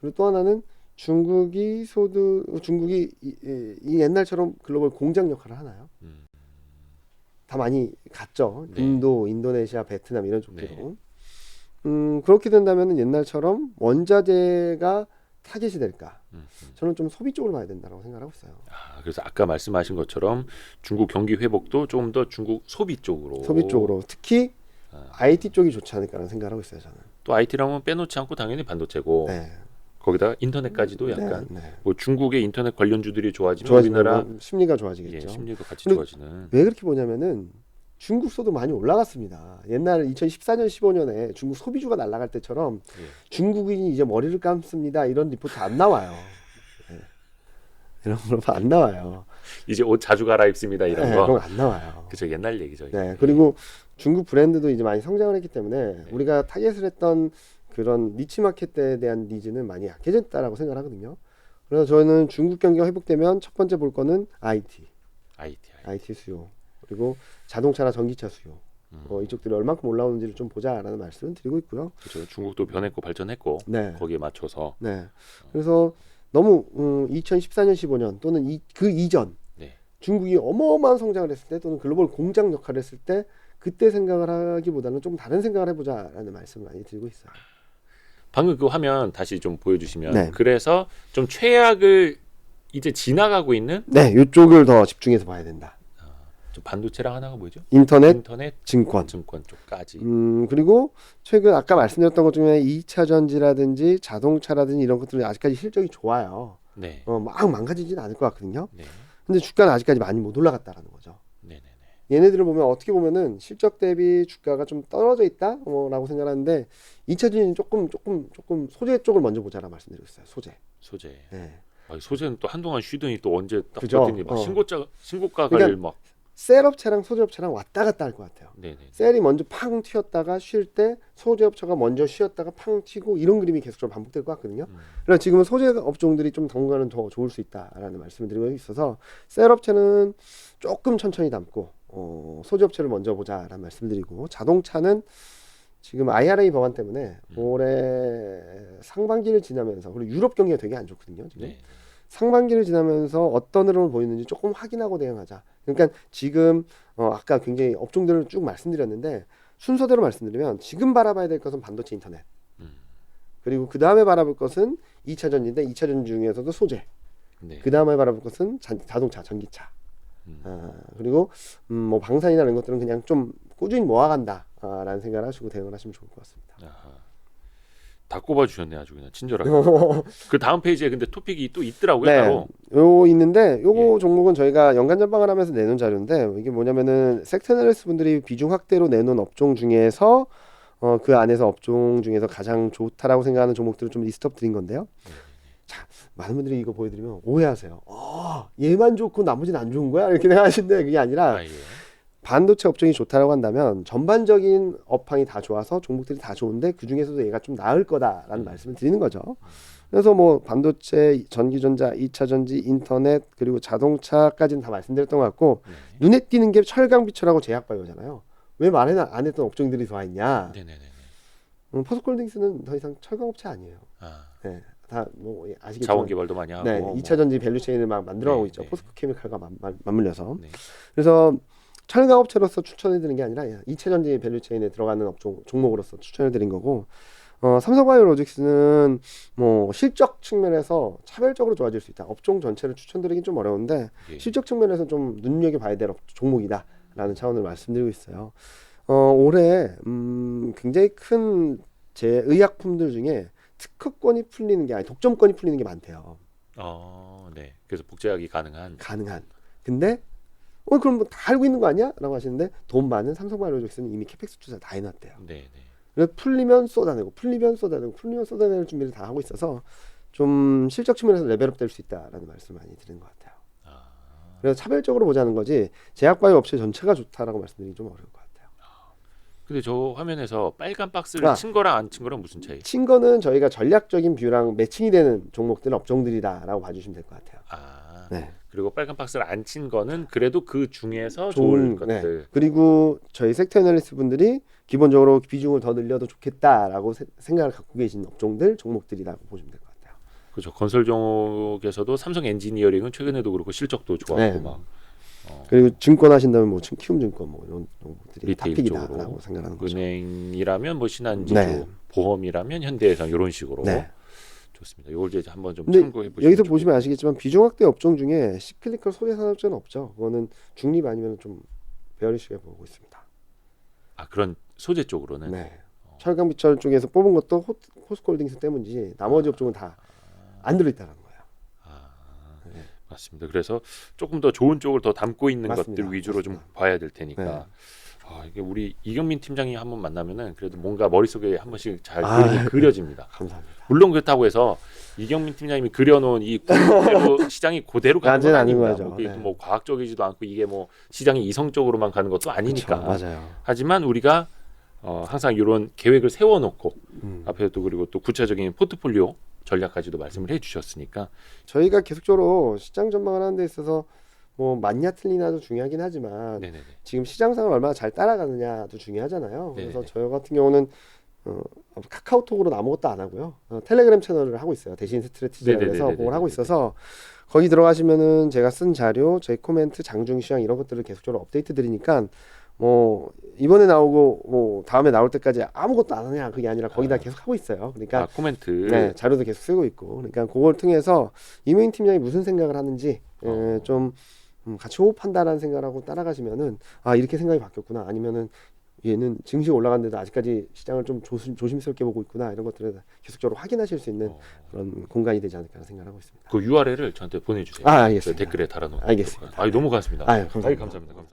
그리고 또 하나는 중국이 이 옛날처럼 글로벌 공장 역할을 하나요? 다 많이 갔죠. 네. 인도, 인도네시아, 베트남 이런 쪽으로. 네. 그렇게 된다면 옛날처럼 원자재가 타겟이 될까? 저는 좀 소비 쪽으로 봐야 된다고 생각하고 있어요. 그래서 아까 말씀하신 것처럼 중국 경기 회복도 조금 더 중국 소비 쪽으로. 소비 쪽으로 특히 IT 쪽이 좋지 않을까라는 생각을 하고 있어요. 저는. 또 IT라면 빼놓지 않고 당연히 반도체고 네. 거기다가 인터넷까지도 약간 네, 네. 뭐 중국의 인터넷 관련주들이 좋아지면 좋아지면 우리나라 심리가 좋아지겠죠. 심리도 같이 근데 좋아지는. 왜 그렇게 보냐면은 중국서도 많이 올라갔습니다. 옛날 2014년, 15년에 중국 소비주가 날아갈 때처럼 중국인이 이제 머리를 감습니다. 이런 리포트 안 나와요. 네. 이런 거 안 나와요. 이제 옷 자주 갈아입습니다 이런 네, 거. 그런 거 안 나와요. 그죠, 옛날 얘기죠. 네, 그리고 중국 브랜드도 이제 많이 성장을 했기 때문에 우리가 타겟을 했던 그런 니치 마켓에 대한 니즈는 많이 약해졌다라고 생각하거든요. 그래서 저는 중국 경기가 회복되면 첫 번째 볼 거는 IT 수요. 그리고 자동차나 전기차 수요. 이쪽들이 얼마큼 올라오는지를 좀 보자라는 말씀을 드리고 있고요. 그렇죠. 중국도 변했고 발전했고 네. 거기에 맞춰서. 네. 그래서 너무 2014년, 15년 또는 그 이전 중국이 어마어마한 성장을 했을 때 또는 글로벌 공장 역할을 했을 때 그때 생각을 하기보다는 좀 다른 생각을 해보자라는 말씀을 많이 드리고 있어요. 방금 그 화면 다시 좀 보여주시면 네. 그래서 좀 최악을 이제 지나가고 있는 네, 이쪽을 더 집중해서 봐야 된다. 좀 반도체랑 하나가 뭐죠? 인터넷, 증권 증권. 쪽까지. 그리고 최근 아까 말씀드렸던 것 중에 2차 전지라든지 자동차라든지 이런 것들은 아직까지 실적이 좋아요. 네. 막 망가지진 않을 것 같거든요. 네. 근데 주가는 아직까지 많이 못 올라갔다라는 거죠. 네네네. 얘네들을 보면 어떻게 보면은 실적 대비 주가가 좀 떨어져 있다 라고 생각하는데 2차 전지는 조금 소재 쪽을 먼저 보자라 말씀드리고 있어요. 소재. 네. 소재는 또 한동안 쉬더니 또 언제 딱 그죠? 봤더니 막 신고가를 그러니까 막. 셀업체랑 소재업체랑 왔다 갔다 할 것 같아요. 네네. 셀이 먼저 팡 튀었다가 쉴 때 소재업체가 먼저 쉬었다가 팡 튀고 이런 그림이 계속 반복될 것 같거든요. 그래서 지금은 소재 업종들이 좀 당분간은 더 좋을 수 있다라는 말씀을 드리고 있어서 셀업체는 조금 천천히 담고 소재업체를 먼저 보자라는 말씀드리고 자동차는 지금 IRA 법안 때문에 올해 상반기를 지나면서 그리고 유럽 경기가 되게 안 좋거든요. 지금. 네. 상반기를 지나면서 어떤 흐름을 보이는지 조금 확인하고 대응하자. 그러니까 지금 아까 굉장히 업종들을 쭉 말씀드렸는데 순서대로 말씀드리면 지금 바라봐야 될 것은 반도체 인터넷. 그리고 그 다음에 바라볼 것은 2차 전지인데 2차 전지 중에서도 소재. 네. 그 다음에 바라볼 것은 자동차, 전기차. 그리고 뭐 방산이나 이런 것들은 그냥 좀 꾸준히 모아간다라는 생각을 하시고 대응을 하시면 좋을 것 같습니다. 아하. 다 꼽아주셨네 아주 그냥 친절하게. 그 다음 페이지에 근데 토픽이 또 있더라고요. 네, 따로. 요 있는데 요거 종목은 저희가 연간 전방을 하면서 내놓은 자료인데 이게 뭐냐면은 섹터 애널리스트 분들이 비중 확대로 내놓은 업종 중에서 그 안에서 업종 중에서 가장 좋다라고 생각하는 종목들을 좀 리스트업 드린 건데요. 자, 많은 분들이 이거 보여드리면 오해하세요. 얘만 좋고 나머지는 안 좋은 거야? 이렇게 생각하시는데 그게 아니라 예. 반도체 업종이 좋다라고 한다면 전반적인 업황이 다 좋아서 종목들이 다 좋은데 그 중에서도 얘가 좀 나을 거다라는 말씀을 드리는 거죠. 그래서 뭐 반도체, 전기전자, 2차 전지, 인터넷 그리고 자동차까지는 다 말씀드렸던 것 같고 눈에 띄는 게 철강비철하고 제약바이오잖아요. 왜 말 안 했던 업종들이 더 있냐? 네네네. 포스코홀딩스는 더 이상 철강업체 아니에요. 아, 네, 다 뭐 아시겠지만 자원 개발도 많이 하고. 네, 2차 전지 밸류체인을 막 만들어가고 네, 있죠. 네. 포스코 케미칼과 맞물려서. 네. 그래서 철강업체로서 추천해드리는 게 아니라 2차 전지 밸류체인에 들어가는 종목으로서 추천해드린 거고 삼성바이오로직스는 뭐 실적 측면에서 차별적으로 좋아질 수 있다. 업종 전체를 추천드리긴 좀 어려운데 예. 실적 측면에서 좀 눈여겨봐야 될 종목이다라는 차원으로 말씀드리고 있어요. 올해 굉장히 큰 제의약품들 중에 특허권이 풀리는 게 아니 독점권이 풀리는 게 많대요. 네. 그래서 복제하기 가능한. 근데 그럼 뭐 다 알고 있는 거 아니야? 라고 하시는데 돈 많은 삼성바이오로직스는 이미 캐펙스 투자 다 해놨대요. 네. 그래서 풀리면 쏟아내고 풀리면 쏟아낼 준비를 다 하고 있어서 좀 실적 측면에서 레벨업 될 수 있다라는 말씀을 많이 드리는 것 같아요. 그래서 차별적으로 보자는 거지 제약바이오 업체 전체가 좋다라고 말씀드리기 좀 어려울 것 같아요. 근데 저 화면에서 빨간 박스를 친 거랑 안 친 거랑 무슨 차이? 친 거는 저희가 전략적인 뷰랑 매칭이 되는 종목들 업종들이다라고 봐주시면 될 것 같아요. 네. 그리고 빨간 박스를 안 친 거는 그래도 그 중에서 좋은 것들. 네. 그리고 저희 섹터 애널리스트 분들이 기본적으로 비중을 더 늘려도 좋겠다라고 생각을 갖고 계신 업종들, 종목들이라고 보시면 될 것 같아요. 그렇죠. 건설 쪽에서도 삼성 엔지니어링은 최근에도 그렇고 실적도 좋았고 네. 막. 그리고 증권 하신다면 뭐 키움증권 뭐 이런 것들이 리테일 탑픽이다라고 쪽으로. 생각하는 거죠. 은행이라면 뭐 신한지주, 네. 보험이라면 현대해상 이런 식으로. 네. 좋습니다. 이걸 이제 한번 좀 근데 참고해 보시면 여기서 보시면 아시겠지만 비중확대 업종 중에 시클리컬 소재 산업재는 없죠. 그거는 중립 아니면 좀 베어리시하게 보고 있습니다. 그런 소재 쪽으로는 네. 철강비철 쪽에서 뽑은 것도 호스콜딩스 때문이지 나머지 업종은 다 안 들어있다는 거예요. 네. 맞습니다. 그래서 조금 더 좋은 쪽을 더 담고 있는 맞습니다. 것들 위주로 좀 맞습니다. 봐야 될 테니까. 네. 이게 우리 이경민 팀장님 한번 만나면은 그래도 뭔가 머릿속에 한 번씩 잘 네. 그려집니다. 감사합니다. 물론 그렇다고 해서 이경민 팀장님이 그려놓은 이 그대로 시장이 그대로 가는 건 아직은 아닌 아닙니다. 거죠. 뭐 그게 네. 뭐 과학적이지도 않고 이게 뭐 시장이 이성적으로만 가는 것도 아니니까. 그쵸, 맞아요. 하지만 우리가 항상 이런 계획을 세워놓고 음. 앞에도 그리고 또 구체적인 포트폴리오 전략까지도 말씀을 해주셨으니까 저희가 계속적으로 시장 전망을 하는 데 있어서 뭐 맞냐 틀리냐도 중요하긴 하지만 네네네. 지금 시장 상을 얼마나 잘 따라가느냐도 중요하잖아요. 그래서 네네. 저 같은 경우는 카카오톡으로 아무것도 안 하고요. 텔레그램 채널을 하고 있어요. 대신 스트레티지라고 해서 네네네네네네. 그걸 하고 있어서 거기 들어가시면은 제가 쓴 자료, 제 코멘트, 장중 시황 이런 것들을 계속적으로 업데이트 드리니까 뭐 이번에 나오고 뭐 다음에 나올 때까지 아무것도 안 하냐 그게 아니라 거기다 계속 하고 있어요. 그러니까 코멘트. 네, 자료도 계속 쓰고 있고 그러니까 그걸 통해서 이메인 팀장이 무슨 생각을 하는지 좀 같이 호흡한다라는 생각을 하고 따라가시면은 이렇게 생각이 바뀌었구나 아니면은 얘는 증시 올라갔는데도 아직까지 시장을 좀 조심스럽게 보고 있구나 이런 것들을 계속적으로 확인하실 수 있는 그런 공간이 되지 않을까 생각하고 있습니다. 그 URL을 저한테 보내주세요. 알겠습니다. 댓글에 달아놓을게요. 알겠습니다. 너무 고맙습니다. 감사합니다. 감사합니다.